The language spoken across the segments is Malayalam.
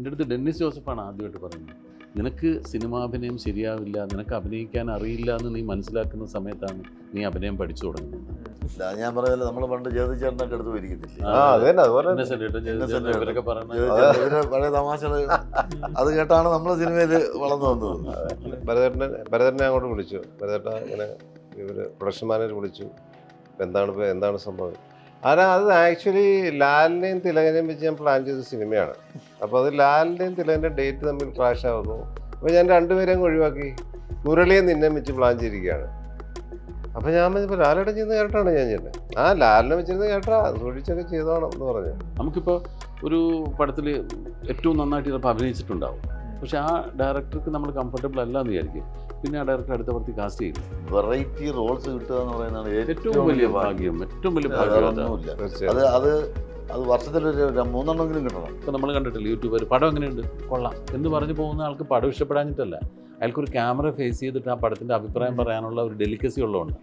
എൻ്റെ അടുത്ത് ഡെന്നിസ് ജോസഫാണ് ആദ്യമായിട്ട് പറയുന്നത്, നിനക്ക് സിനിമാഭിനയം ശരിയാവില്ല, നിനക്ക് അഭിനയിക്കാൻ അറിയില്ല എന്ന് നീ മനസ്സിലാക്കുന്ന സമയത്താണ് നീ അഭിനയം പഠിച്ചു തുടങ്ങുന്നത്. ഞാൻ പറഞ്ഞല്ലോ, നമ്മൾ പണ്ട് ജയതിച്ചേട്ടനൊക്കെ എടുത്ത് പോയിരിക്കത്തില്ലേ, ഇവരൊക്കെ പഴയ തമാശകൾ അത് കേട്ടാണ് നമ്മൾ സിനിമയിൽ വളർന്നു വന്നത്. ഭരതനെ അങ്ങോട്ട് വിളിച്ചു. ഭരതേട്ട ഇങ്ങനെ ഇവര് പ്രൊഡക്ഷൻ മാനേജർ വിളിച്ചു, എന്താണ് സംഭവം. അത് ആക്ച്വലി ലാലിനെയും തിലകനെയും വെച്ച് ഞാൻ പ്ലാൻ ചെയ്ത സിനിമയാണ്. അപ്പോൾ അത് ലാലിൻ്റെയും തിലകൻ്റെയും ഡേറ്റ് തമ്മിൽ ക്രാഷ് ആവുന്നു. അപ്പോൾ ഞാൻ രണ്ടുപേരെയും കൂടി മുരളിയെ നിന്നെ വെച്ച് പ്ലാൻ ചെയ്തിരിക്കുകയാണ്. അപ്പോൾ ഞാൻ പറഞ്ഞപ്പോൾ ലാലേട്ടൻ ചെയ്യുന്ന കേട്ടാണ് ഞാൻ ചെയ്യുന്നത്. ലാലിനെ വെച്ചിരുന്ന് കേട്ടാ സൂക്ഷിച്ചൊക്കെ ചെയ്തോണം എന്ന് പറഞ്ഞു. നമുക്കിപ്പോൾ ഒരു പടത്തിൽ ഏറ്റവും നന്നായിട്ട് ചിലപ്പോൾ അഭിനയിച്ചിട്ടുണ്ടാവും, പക്ഷെ ആ ഡയറക്ടർക്ക് നമ്മൾ കംഫർട്ടബിൾ അല്ല എന്ന് വിചാരിക്കും. പിന്നെ ആ ഡയറക്ടർ അടുത്ത പ്രതി കാസ്റ്റ് ചെയ്യില്ല. വെറൈറ്റി റോൾസ് കിട്ടുക എന്ന് പറയുന്നതാണ് ഏറ്റവും വലിയ ഭാഗ്യം, ഏറ്റവും വലിയ ഭാഗ്യം. അത് വർഷത്തിലൊരു 3 കിട്ടണം. ഇപ്പം നമ്മൾ കണ്ടിട്ടില്ല യൂട്യൂബർ പടം എങ്ങനെയുണ്ട്, കൊള്ളാം എന്ന് പറഞ്ഞു പോകുന്ന ആൾക്ക് പടം ഇഷ്ടപ്പെടാഞ്ഞിട്ടല്ല, അയാൾക്കൊരു ക്യാമറ ഫേസ് ചെയ്തിട്ട് ആ പടത്തിൻ്റെ അഭിപ്രായം പറയാനുള്ള ഒരു ഡെലിക്കസി ഉള്ളതുകൊണ്ട്.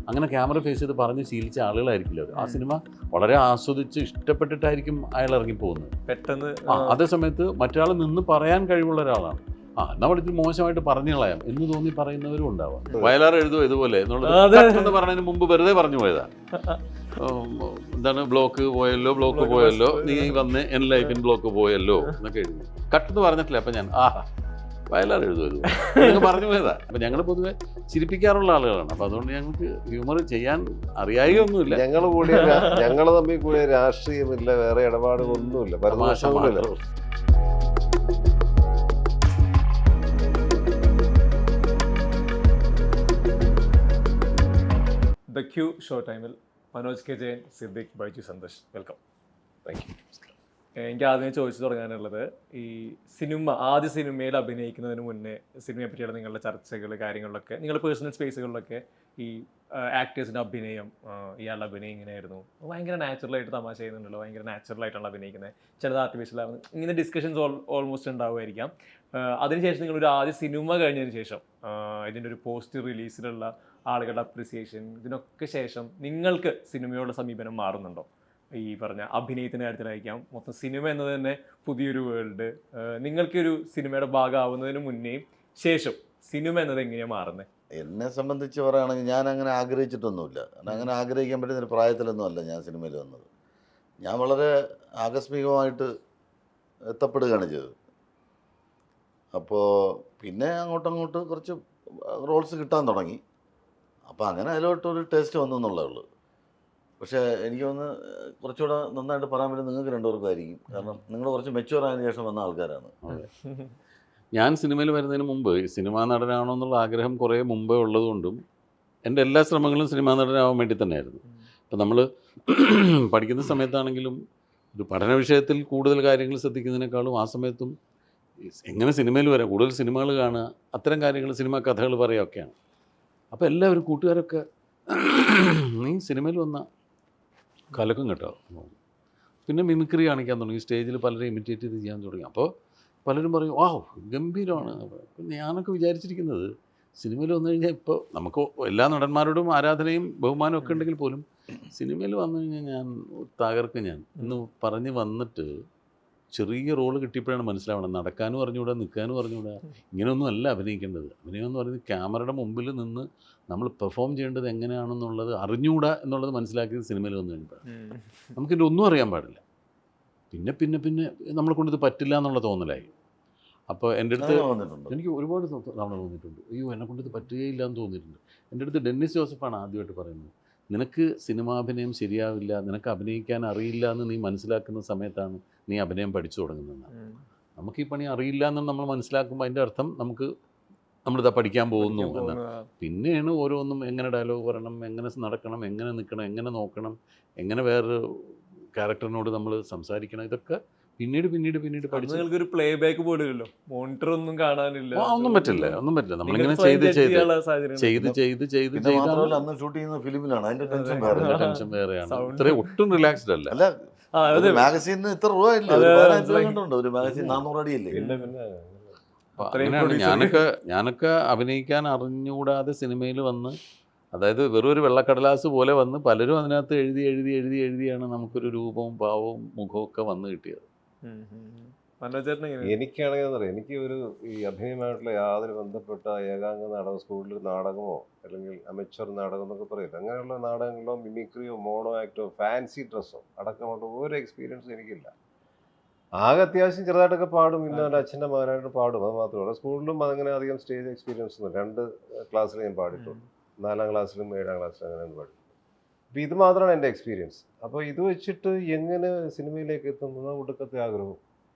അങ്ങനെ ക്യാമറ ഫേസ് ചെയ്ത് പറഞ്ഞ് ശീലിച്ച ആളുകളായിരിക്കില്ല അവർ. ആ സിനിമ വളരെ ആസ്വദിച്ച് ഇഷ്ടപ്പെട്ടിട്ടായിരിക്കും അയാൾ ഇറങ്ങിപ്പോകുന്നത് പെട്ടെന്ന്. അതേ സമയത്ത് മറ്റൊരാൾ നിന്ന് പറയാൻ കഴിവുള്ള ഒരാളാണ്, എന്നാൽ പഠിച്ച് മോശമായിട്ട് പറഞ്ഞു കളയാം എന്ന് തോന്നി പറയുന്നവരും ഉണ്ടാവാം. വയലാർ എഴുതുമോ ഇതുപോലെ എന്നുള്ളത് പറഞ്ഞതിന് മുമ്പ് വെറുതെ പറഞ്ഞു പോയതാ. എന്താണ് ബ്ലോക്ക് പോയല്ലോ നീ വന്ന് എൻ ലൈഫിൻ ബ്ലോക്ക് പോയല്ലോ എന്നൊക്കെ എഴുതി. കട്ടെന്ന് പറഞ്ഞിട്ടില്ല. അപ്പം ഞാൻ വയലാർ എഴുതുമല്ലോ പറഞ്ഞു പോയതാ. അപ്പം ഞങ്ങൾ പൊതുവെ ചിരിപ്പിക്കാറുള്ള ആളുകളാണ്. അപ്പം അതുകൊണ്ട് ഞങ്ങൾക്ക് ഹ്യൂമർ ചെയ്യാൻ അറിയായൊന്നുമില്ല. ഞങ്ങൾ തമ്മിൽ കൂടിയ രാഷ്ട്രീയമില്ല, വേറെ ഇടപാടുകളൊന്നുമില്ല. ദ ക്യൂ ഷോ ടൈമിൽ Manoj K Jayan, Siddique, Baiju Santhosh, welcome. Thank you. എനിക്ക് ആദ്യമേ ചോദിച്ചു തുടങ്ങാനുള്ളത്, ഈ ആദ്യ സിനിമയിൽ അഭിനയിക്കുന്നതിന് മുന്നേ സിനിമയെ പറ്റിയുള്ള നിങ്ങളുടെ ചർച്ചകൾ, കാര്യങ്ങളിലൊക്കെ നിങ്ങളുടെ പേഴ്സണൽ സ്പേസുകളിലൊക്കെ ഈ ആക്ടേഴ്സിൻ്റെ അഭിനയം, ഇയാളുടെ അഭിനയം ഇങ്ങനെയായിരുന്നു, ഭയങ്കര നാച്ചുറലായിട്ട് തമാശ ചെയ്യുന്നുണ്ടല്ലോ, ഭയങ്കര നാച്ചുറലായിട്ടാണ് അഭിനയിക്കുന്നത്, ചിലത് ആർട്ടിഫിഷ്യലാകുന്നു, ഇങ്ങനെ ഡിസ്കഷൻസ് ഓൾമോസ്റ്റ് ഉണ്ടാവുമായിരിക്കാം. അതിനുശേഷം നിങ്ങളൊരു ആദ്യ സിനിമ കഴിഞ്ഞതിന് ശേഷം ഇതിൻ്റെ ഒരു പോസ്റ്റ് റിലീസിലുള്ള ആളുകളുടെ അപ്രിസിയേഷൻ, ഇതിനൊക്കെ ശേഷം നിങ്ങൾക്ക് സിനിമയോടുള്ള സമീപനം മാറുന്നുണ്ടോ? ഈ പറഞ്ഞ അഭിനയത്തിൻ്റെ കാര്യത്തിലായിരിക്കാം, മൊത്തം സിനിമ എന്നത് തന്നെ പുതിയൊരു വേൾഡ്. നിങ്ങൾക്കൊരു സിനിമയുടെ ഭാഗമാവുന്നതിന് മുന്നേയും ശേഷം സിനിമ എന്നത് എങ്ങനെയാണ് മാറുന്നത്? എന്നെ സംബന്ധിച്ച് പറയുകയാണെങ്കിൽ ഞാൻ അങ്ങനെ ആഗ്രഹിച്ചിട്ടൊന്നുമില്ല. അങ്ങനെ ആഗ്രഹിക്കാൻ പറ്റുന്ന ഒരു പ്രായത്തിലൊന്നും അല്ല ഞാൻ സിനിമയിൽ വന്നത്. ഞാൻ വളരെ ആകസ്മികമായിട്ട് എത്തപ്പെടുകയാണ് ചെയ്തത്. അപ്പോൾ പിന്നെ അങ്ങോട്ട് കുറച്ച് റോൾസ് കിട്ടാൻ തുടങ്ങി. അപ്പോൾ അങ്ങനെ അതിലോട്ടൊരു ടേസ്റ്റ് വന്നു എന്നുള്ളതേ ഉള്ളൂ. പക്ഷേ എനിക്ക് തോന്നുന്നു കുറച്ചുകൂടെ നന്നായിട്ട് പറയാൻ പറ്റും നിങ്ങൾക്ക് രണ്ടുപേർക്കുമായിരിക്കും. കാരണം നിങ്ങൾ കുറച്ച് മെച്യൂർ ആയതിനു ശേഷം വന്ന ആൾക്കാരാണ്. ഞാൻ സിനിമയിൽ വരുന്നതിന് മുമ്പ് സിനിമാ നടനാണോ എന്നുള്ള ആഗ്രഹം കുറേ മുമ്പേ ഉള്ളതുകൊണ്ടും എൻ്റെ എല്ലാ ശ്രമങ്ങളും സിനിമാ നടനാവാൻ വേണ്ടി തന്നെയായിരുന്നു. ഇപ്പം നമ്മൾ പഠിക്കുന്ന സമയത്താണെങ്കിലും ഒരു പഠന വിഷയത്തിൽ കൂടുതൽ കാര്യങ്ങൾ ശ്രദ്ധിക്കുന്നതിനേക്കാളും ആ സമയത്തും എങ്ങനെ സിനിമയിൽ വരാം, കൂടുതൽ സിനിമകൾ കാണുക, അത്തരം കാര്യങ്ങൾ, സിനിമ കഥകൾ പറയുകയൊക്കെയാണ്. അപ്പോൾ എല്ലാവരും കൂട്ടുകാരൊക്കെ നീ സിനിമയിൽ വന്ന കലക്കും കേട്ടോ. പിന്നെ മിമിക്രി കാണിക്കാൻ തുടങ്ങി, സ്റ്റേജിൽ പലരും ഇമിറ്റേറ്റ് ചെയ്ത് ചെയ്യാൻ തുടങ്ങി. അപ്പോൾ പലരും പറയും ഗംഭീരമാണ്. ഞാനൊക്കെ വിചാരിച്ചിരിക്കുന്നത് സിനിമയിൽ വന്നു കഴിഞ്ഞാൽ, ഇപ്പോൾ നമുക്ക് എല്ലാ നടന്മാരോടും ആരാധനയും ബഹുമാനവും ഒക്കെ ഉണ്ടെങ്കിൽ പോലും സിനിമയിൽ വന്നു കഴിഞ്ഞാൽ ഞാൻ തകർക്കും ഞാൻ എന്ന് പറഞ്ഞ് വന്നിട്ട് ചെറിയ റോള് കിട്ടിയപ്പോഴാണ് മനസ്സിലാവണം, നടക്കാനും അറിഞ്ഞുകൂടാ, നിൽക്കാനും അറിഞ്ഞുകൂടാ, ഇങ്ങനെയൊന്നും അല്ല അഭിനയിക്കേണ്ടത്. അഭിനയം എന്ന് പറയുന്നത് ക്യാമറയുടെ മുമ്പിൽ നിന്ന് നമ്മൾ പെർഫോം ചെയ്യേണ്ടത് എങ്ങനെയാണെന്നുള്ളത് അറിഞ്ഞുകൂടാ എന്നുള്ളത് മനസ്സിലാക്കിയത് സിനിമയിൽ വന്നു കഴിഞ്ഞപ്പോഴാണ്. നമുക്കിതിൻ്റെ ഒന്നും അറിയാൻ പാടില്ല. പിന്നെ നമ്മളെ കൊണ്ടിത് പറ്റില്ല എന്നുള്ള തോന്നലായി. അപ്പോൾ എൻ്റെ അടുത്ത് എനിക്ക് ഒരുപാട് തവണ തോന്നിയിട്ടുണ്ട്, അയ്യോ എന്നെ കൊണ്ടിത് പറ്റുകയില്ല എന്ന് തോന്നിയിട്ടുണ്ട്. എൻ്റെ അടുത്ത് ഡെന്നിസ് ജോസഫാണ് ആദ്യമായിട്ട് പറയുന്നത്, നിനക്ക് സിനിമാഭിനയം ശരിയാവില്ല, നിനക്ക് അഭിനയിക്കാൻ അറിയില്ല എന്ന് നീ മനസ്സിലാക്കുന്ന സമയത്താണ് നീ അഭിനയം പഠിച്ചു തുടങ്ങുന്നതെന്നാണ്. നമുക്ക് ഈ പണി അറിയില്ല എന്ന് നമ്മൾ മനസ്സിലാക്കുമ്പോൾ അതിൻ്റെ അർത്ഥം നമ്മളിതാ പഠിക്കാൻ പോകുന്നു എന്നാണ്. പിന്നെയാണ് ഓരോന്നും എങ്ങനെ ഡയലോഗ് പറയണം, എങ്ങനെ നടക്കണം, എങ്ങനെ നിൽക്കണം, എങ്ങനെ നോക്കണം, എങ്ങനെ വേറൊരു ക്യാരക്ടറിനോട് നമ്മൾ സംസാരിക്കണം, ഇതൊക്കെ പിന്നീട് പഠിച്ചു. ഒരു പ്ലേ ബാക്ക് പോലുമില്ലല്ലോ, മോണിറ്റർ ഒന്നും കാണാനില്ല, ഒന്നും പറ്റില്ല. നമ്മളിങ്ങനെ ചെയ്ത് അന്ന് ഷൂട്ട് ചെയ്യുന്ന ഫിലിമിലാണ്, അതിന്റെ ടെൻഷൻ വേറെയാണ്. ഇത്രയും ഒട്ടും റിലാക്സ്ഡ് അല്ല. മാഗസീന് ഇത്ര രൂപ ഇല്ല, ഒരു മാഗസീൻ 400 അടിയല്ലേ. അങ്ങനെയാണ് ഞാനൊക്കെ അഭിനയിക്കാൻ അറിഞ്ഞുകൂടാതെ സിനിമയിൽ വന്ന്, അതായത് വെറും ഒരു വെള്ളക്കടലാസ് പോലെ വന്ന് പലരും അതിനകത്ത് എഴുതിയാണ് നമുക്കൊരു രൂപവും ഭാവവും മുഖവും ഒക്കെ വന്ന് കിട്ടിയത്. മനോജേട്ടൻ എനിക്കാണെങ്കിൽ എന്താ പറയുക, എനിക്ക് ഒരു ഈ അഭിനയമായിട്ടുള്ള യാതൊരു ബന്ധപ്പെട്ട ഏകാംഗ നാടകം, സ്കൂളിൽ നാടകമോ അല്ലെങ്കിൽ അമച്വർ നാടകം എന്നൊക്കെ പറയില്ല, അങ്ങനെയുള്ള നാടകങ്ങളോ മിമിക്രിയോ മോണോ ആക്ടോ ഫാൻസി ഡ്രസ്സോ അടക്കമുള്ള ഒരു എക്സ്പീരിയൻസും എനിക്കില്ല. ആകെ അത്യാവശ്യം ചെറുതായിട്ടൊക്കെ പാടും, പിന്നെ എൻ്റെ അച്ഛൻ്റെ മകനായിട്ട് പാടും, അത് മാത്രമല്ല. സ്കൂളിലും അതങ്ങനെ അധികം സ്റ്റേജ് എക്സ്പീരിയൻസ് ഒന്നും 2 ക്ലാസ്സിൽ ഞാൻ പാടിയിട്ടുണ്ട്, 4ാം ക്ലാസ്സിലും 7ാം ക്ലാസ്സിലും അങ്ങനെ പാടി. അപ്പോൾ ഇത് മാത്രമാണ് എൻ്റെ എക്സ്പീരിയൻസ്. അപ്പോൾ ഇത് വെച്ചിട്ട് എങ്ങനെ സിനിമയിലേക്ക് എത്തുന്നത് ഒടുക്കത്തെ ആഗ്രഹവും.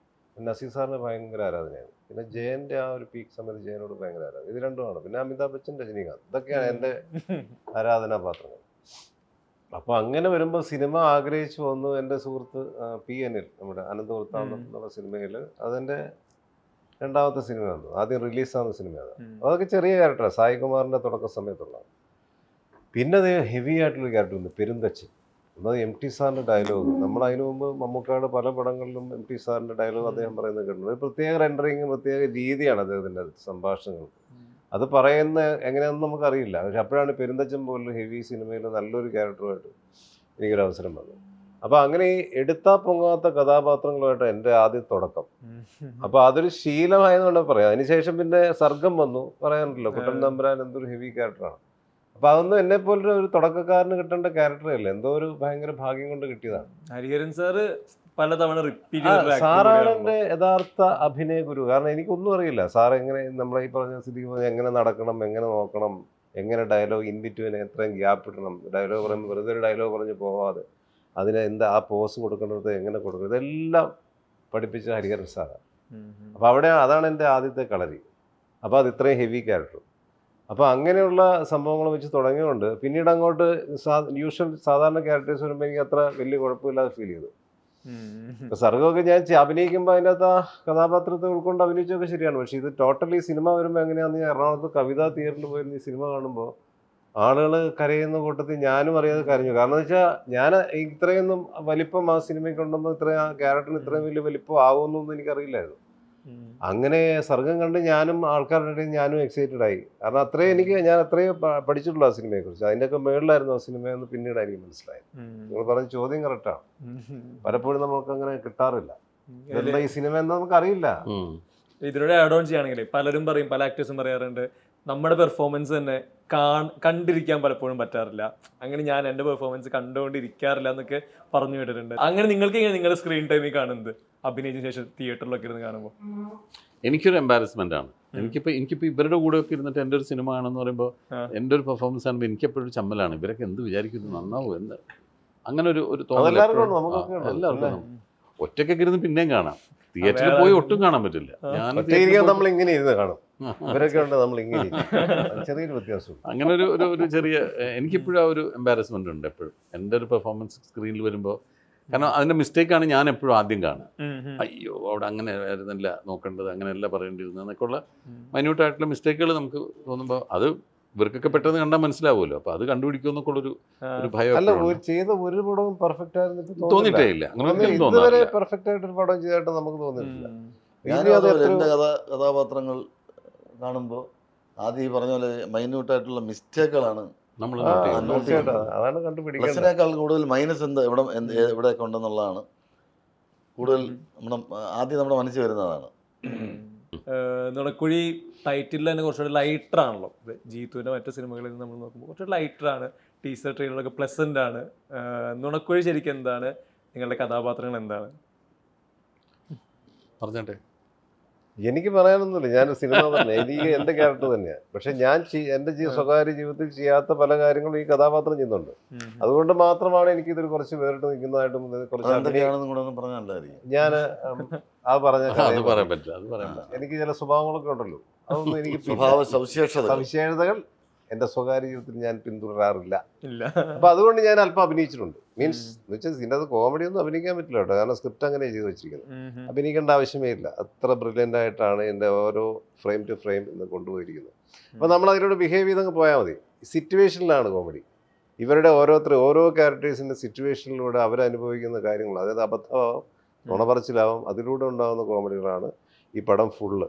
നസീർ സാറിന് ഭയങ്കര ആരാധനയാണ്, പിന്നെ ജയൻ്റെ ആ ഒരു പീക്ക് സമയത്ത് ജയനോട് ഭയങ്കര ആരാധന, ഇത് രണ്ടുമാണ്. പിന്നെ അമിതാഭ് ബച്ചൻ, രജനീകാന്ത്, ഇതൊക്കെയാണ് എൻ്റെ ആരാധനാപാത്രങ്ങൾ. അപ്പോൾ അങ്ങനെ വരുമ്പോൾ സിനിമ ആഗ്രഹിച്ചു വന്നു. എൻ്റെ സുഹൃത്ത് PN നമ്മുടെ അനന്തവൃത്താന്തം എന്നുള്ള സിനിമയിൽ അതെൻ്റെ 2ാമത്തെ സിനിമയാണ്, ആദ്യം റിലീസാകുന്ന സിനിമയാണ്. അതൊക്കെ ചെറിയ ക്യാരക്ടറാണ്, സായികുമാറിൻ്റെ തുടക്ക സമയത്തുള്ളതാണ്. പിന്നെ അത് ഹെവി ആയിട്ടുള്ള ക്യാരക്ടർ ഉണ്ട്, പെരുന്തച്ചൻ. ഒന്നത് MT സാറിൻ്റെ ഡയലോഗ്. നമ്മൾ അതിനു മുമ്പ് മമ്മൂക്കയുടെ പല പടങ്ങളിലും MT സാറിൻ്റെ ഡയലോഗ് അദ്ദേഹം പറയുന്നത് കേട്ടിട്ടുണ്ട്. ഒരു പ്രത്യേക റെൻഡറിങ്, പ്രത്യേക രീതിയാണ് അദ്ദേഹത്തിൻ്റെ സംഭാഷണങ്ങൾ. അത് പറയുന്ന എങ്ങനെയാണെന്ന് നമുക്കറിയില്ല. പക്ഷെ അപ്പോഴാണ് പെരുന്തച്ചൻ പോലുള്ള ഹെവി സിനിമയിൽ നല്ലൊരു ക്യാരക്ടറുമായിട്ട് എനിക്കൊരു അവസരം വന്നത്. അപ്പോൾ അങ്ങനെ ഈ എടുത്താൽ പൊങ്ങാത്ത കഥാപാത്രങ്ങളുമായിട്ട് എൻ്റെ ആദ്യ തുടക്കം. അപ്പോൾ അതൊരു ശീലമായതുകൊണ്ട് പറയാം. അതിനുശേഷം പിന്നെ സർഗം വന്നു, പറയാനുണ്ടല്ലോ, കുട്ടൻ തമ്പുരാൻ എന്തൊരു ഹെവി ക്യാരക്ടറാണ്. അപ്പോൾ അതൊന്നും എന്നെപ്പോലെ ഒരു തുടക്കക്കാരന് കിട്ടേണ്ട ക്യാരക്ടറല്ല, എന്തോ ഒരു ഭയങ്കര ഭാഗ്യം കൊണ്ട് കിട്ടിയതാണ്. ഹരിഹരൻ സാറ് പലതവണ റിപ്പീറ്റ് സാറാണ് എൻ്റെ യഥാർത്ഥ അഭിനയ ഗുരു. കാരണം എനിക്കൊന്നും അറിയില്ല സാർ എങ്ങനെ, നമ്മളെ ഈ പറഞ്ഞ സ്ഥിതിക്ക് എങ്ങനെ നടക്കണം, എങ്ങനെ നോക്കണം, എങ്ങനെ ഡയലോഗ് ഇൻ ബിറ്റ്വീൻ എത്രയും ഗ്യാപ്പ് ഇടണം, ഡയലോഗ് പറയുമ്പോൾ വെറുതെ ഒരു ഡയലോഗ് പറഞ്ഞ് പോവാതെ അതിന് എന്താ ആ പോസ് കൊടുക്കേണ്ടത്, എങ്ങനെ കൊടുക്കണം, ഇതെല്ലാം പഠിപ്പിച്ച ഹരിഹരൻ സാറാണ്. അപ്പോൾ അവിടെ അതാണ് എൻ്റെ ആദ്യത്തെ കളരി. അപ്പോൾ അത് ഇത്രയും ഹെവി ക്യാരക്ടർ. അപ്പോൾ അങ്ങനെയുള്ള സംഭവങ്ങൾ വെച്ച് തുടങ്ങിയതുകൊണ്ട് പിന്നീട് അങ്ങോട്ട് യൂഷ്വൽ സാധാരണ ക്യാരക്ടേഴ്സ് വരുമ്പോൾ എനിക്ക് അത്ര വലിയ കുഴപ്പമില്ലാതെ ഫീൽ ചെയ്തു. ഇപ്പോൾ സർഗമൊക്കെ ഞാൻ അഭിനയിക്കുമ്പോൾ അതിനകത്ത് ആ കഥാപാത്രത്തെ ഉൾക്കൊണ്ട് അഭിനയിച്ചൊക്കെ ശരിയാണ്. പക്ഷേ ഇത് ടോട്ടലി സിനിമ വരുമ്പോൾ എങ്ങനെയാണെന്ന് ഞാൻ എറണാകുളത്ത് കവിതാ തിയേറ്ററിൽ പോയിരുന്ന ഈ സിനിമ കാണുമ്പോൾ ആളുകൾ കരയുന്ന കൂട്ടത്തിൽ ഞാനും അറിയാതെ കരഞ്ഞു. കാരണം എന്ന് വെച്ചാൽ ഞാൻ ഇത്രയൊന്നും വലിപ്പം ആ സിനിമയ്ക്ക് ഉണ്ടെന്നോ ഇത്രയും ആ ക്യാരക്ടറിന് ഇത്രയും വലിയ വലിപ്പം ആകുമെന്നൊന്നും എനിക്കറിയില്ലായിരുന്നു. അങ്ങനെ സർഗം കണ്ട് ഞാനും ആൾക്കാരുടെ ഇടയിൽ ഞാനും എക്സൈറ്റഡ് ആയി. കാരണം അത്രയും ഞാൻ അത്രയും പഠിച്ചിട്ടുള്ളൂ ആ സിനിമയെക്കുറിച്ച്. അതിൻ്റെയൊക്കെ മേളിലായിരുന്നു ആ സിനിമയെന്ന് പിന്നീട് എനിക്ക് മനസ്സിലായത്. നിങ്ങൾ പറഞ്ഞ ചോദ്യം കറക്റ്റാണ്. പലപ്പോഴും നമുക്ക് അങ്ങനെ കിട്ടാറില്ല. എന്താ ഈ സിനിമ എന്താ നമുക്ക് അറിയില്ല. ഇതിനോട് ആഡ് ഓൺ ചെയ്യുകയാണെങ്കിൽ പലരും പറയും, പല ആക്ടേഴ്സും പറയാറുണ്ട്, നമ്മുടെ പെർഫോമൻസ് തന്നെ കണ്ടിരിക്കാൻ പലപ്പോഴും പറ്റാറില്ല, അങ്ങനെ ഞാൻ എൻ്റെ പെർഫോമൻസ് കണ്ടുകൊണ്ടിരിക്കാറില്ല എന്നൊക്കെ പറഞ്ഞു കേട്ടിട്ടുണ്ട്. അങ്ങനെ നിങ്ങൾക്ക് എങ്ങനെ നിങ്ങളുടെ സ്ക്രീൻ ടൈമിൽ കാണുന്നത് അഭിനയിച്ച ശേഷം തിയേറ്ററിലൊക്കെ ഇരുന്ന് കാണുമ്പോൾ? എനിക്കൊരു എംബാരസ്മെൻ്റ് ആണ്. എനിക്കിപ്പോൾ ഇവരുടെ കൂടെ ഒക്കെ ഇരുന്നിട്ട് എൻ്റെ ഒരു സിനിമ ആണെന്ന് പറയുമ്പോൾ എൻ്റെ ഒരു പെർഫോമൻസ് ആകുമ്പോൾ എനിക്കെപ്പോഴും ഒരു ചമ്മലാണ്. ഇവരൊക്കെ എന്ത് വിചാരിക്കുന്നു, നന്നാവും എന്ന് അങ്ങനെ ഒരു തോന്നൽ എല്ലാവർക്കും. ഒറ്റയ്ക്കൊക്കെ ഇരുന്ന് പിന്നെയും കാണാം, തിയേറ്ററിൽ പോയി ഒട്ടും കാണാൻ പറ്റില്ല. നമ്മൾ ഇങ്ങനെ ഇരുന്ന് കാണും, ഇവരൊക്കെ ഉണ്ട് നമ്മൾ ഇങ്ങനെ, ചെറിയൊരു വ്യത്യാസം. അങ്ങനെ ഒരു ചെറിയ എനിക്കിപ്പോഴും ആ ഒരു എംബാരസ്മെൻ്റ് ഉണ്ട് എപ്പോഴും എൻ്റെ ഒരു പെർഫോമൻസ് സ്ക്രീനിൽ വരുമ്പോൾ. കാരണം അതിൻ്റെ മിസ്റ്റേക്കാണ് ഞാൻ എപ്പോഴും ആദ്യം കാണുക. അയ്യോ അവിടെ അങ്ങനെ ആയിരുന്നില്ല നോക്കേണ്ടത്, അങ്ങനെയല്ല പറയേണ്ടിയിരുന്നത് എന്നൊക്കെയുള്ള മൈന്യൂട്ടായിട്ടുള്ള മിസ്റ്റേക്കുകൾ നമുക്ക് തോന്നുമ്പോൾ അത് ഇവർക്കൊക്കെ പെട്ടെന്ന് കണ്ടാൽ മനസ്സിലാവുമല്ലോ. അപ്പോൾ അത് കണ്ടുപിടിക്കുമെന്നൊക്കെ ഉള്ളൊരു ഭയം. അല്ല, ചെയ്ത ഒരു പടവും പെർഫെക്റ്റ് ആയിരുന്നു തോന്നിയിട്ടേ ഇല്ല. ഇതുവരെ പെർഫെക്റ്റ് ആയിട്ട് ഒരു പടം ചെയ്തിട്ട് നമുക്ക് തോന്നിയിട്ടില്ല. എൻ്റെ കഥാപാത്രങ്ങൾ കാണുമ്പോൾ ആദ്യം ഈ പറഞ്ഞ പോലെ മൈന്യൂട്ടായിട്ടുള്ള മിസ്റ്റേക്കുകളാണ് നമ്മൾ അതാണ് കണ്ടുപിടിക്കുന്നത്. പ്ലസിനേക്കാൾ കൂടുതൽ മൈനസ് എവിടെയൊക്കെ ഉണ്ടെന്നുള്ളതാണ് കൂടുതൽ ആദ്യം നമ്മുടെ മനസ്സിൽ വരുന്നതാണ്. നുണക്കുഴി ടൈറ്റിൽ തന്നെ കുറച്ചുകൂടി ലൈറ്റർ ആണല്ലോ. ജീത്തുവിൻ്റെ മറ്റു സിനിമകളിൽ നിന്ന് നമ്മൾ നോക്കുമ്പോൾ കുറച്ചുകൂടി ലൈറ്ററാണ്, ടീസർ ട്രെയിലറൊക്കെ പ്ലസൻ്റ് ആണ്. നുണക്കുഴി ശരിക്കും എന്താണ്, നിങ്ങളുടെ കഥാപാത്രങ്ങൾ എന്താണ് പറഞ്ഞോട്ടെ? എനിക്ക് പറയാനൊന്നുമില്ല, ഞാൻ സിനിമ തന്നെ, എനിക്ക് എൻ്റെ ക്യാരക്ടർ തന്നെയാണ്. പക്ഷെ ഞാൻ എൻ്റെ സ്വകാര്യ ജീവിതത്തിൽ ചെയ്യാത്ത പല കാര്യങ്ങളും ഈ കഥാപാത്രം ചെയ്യുന്നുണ്ട്. അതുകൊണ്ട് മാത്രമാണ് എനിക്ക് ഇതൊരു കുറച്ച് വേറിട്ട് നിൽക്കുന്നതായിട്ടും ഞാൻ ആ പറഞ്ഞ എനിക്ക് ചില സ്വഭാവങ്ങളൊക്കെ ഉണ്ടല്ലോ, അതൊന്നും എനിക്ക് സവിശേഷതകൾ എൻ്റെ സ്വകാര്യ ജീവിതത്തിൽ ഞാൻ പിന്തുടരാറില്ല. അപ്പൊ അതുകൊണ്ട് ഞാൻ അല്പം അഭിനയിച്ചിട്ടുണ്ട്. മീൻസ് എന്ന് വെച്ചാൽ ഇതിൻ്റെ അത് കോമഡി ഒന്നും അഭിനയിക്കാൻ പറ്റില്ല കേട്ടോ, കാരണം സ്ക്രിപ്റ്റ് അങ്ങനെ ചെയ്ത് വെച്ചിരിക്കുന്നത്. അഭിനയിക്കേണ്ട ആവശ്യമേ ഇല്ല, അത്ര ബ്രില്യൻ്റ് ആയിട്ടാണ് എൻ്റെ ഓരോ ഫ്രെയിം ടു ഫ്രെയിം ഇന്ന് കൊണ്ടുപോയിരിക്കുന്നത്. അപ്പോൾ നമ്മൾ അതിനോട് ബിഹേവ് ചെയ്തങ്ങ് പോയാൽ മതി. സിറ്റുവേഷനിലാണ് കോമഡി. ഇവരുടെ ഓരോ ക്യാരക്ടേഴ്സിൻ്റെ സിറ്റുവേഷനിലൂടെ അവരനുഭവിക്കുന്ന കാര്യങ്ങൾ, അതായത് അബദ്ധമാവും, നുണപറച്ചിലാവും, അതിലൂടെ ഉണ്ടാകുന്ന കോമഡികളാണ് ഈ പടം ഫുള്ള്.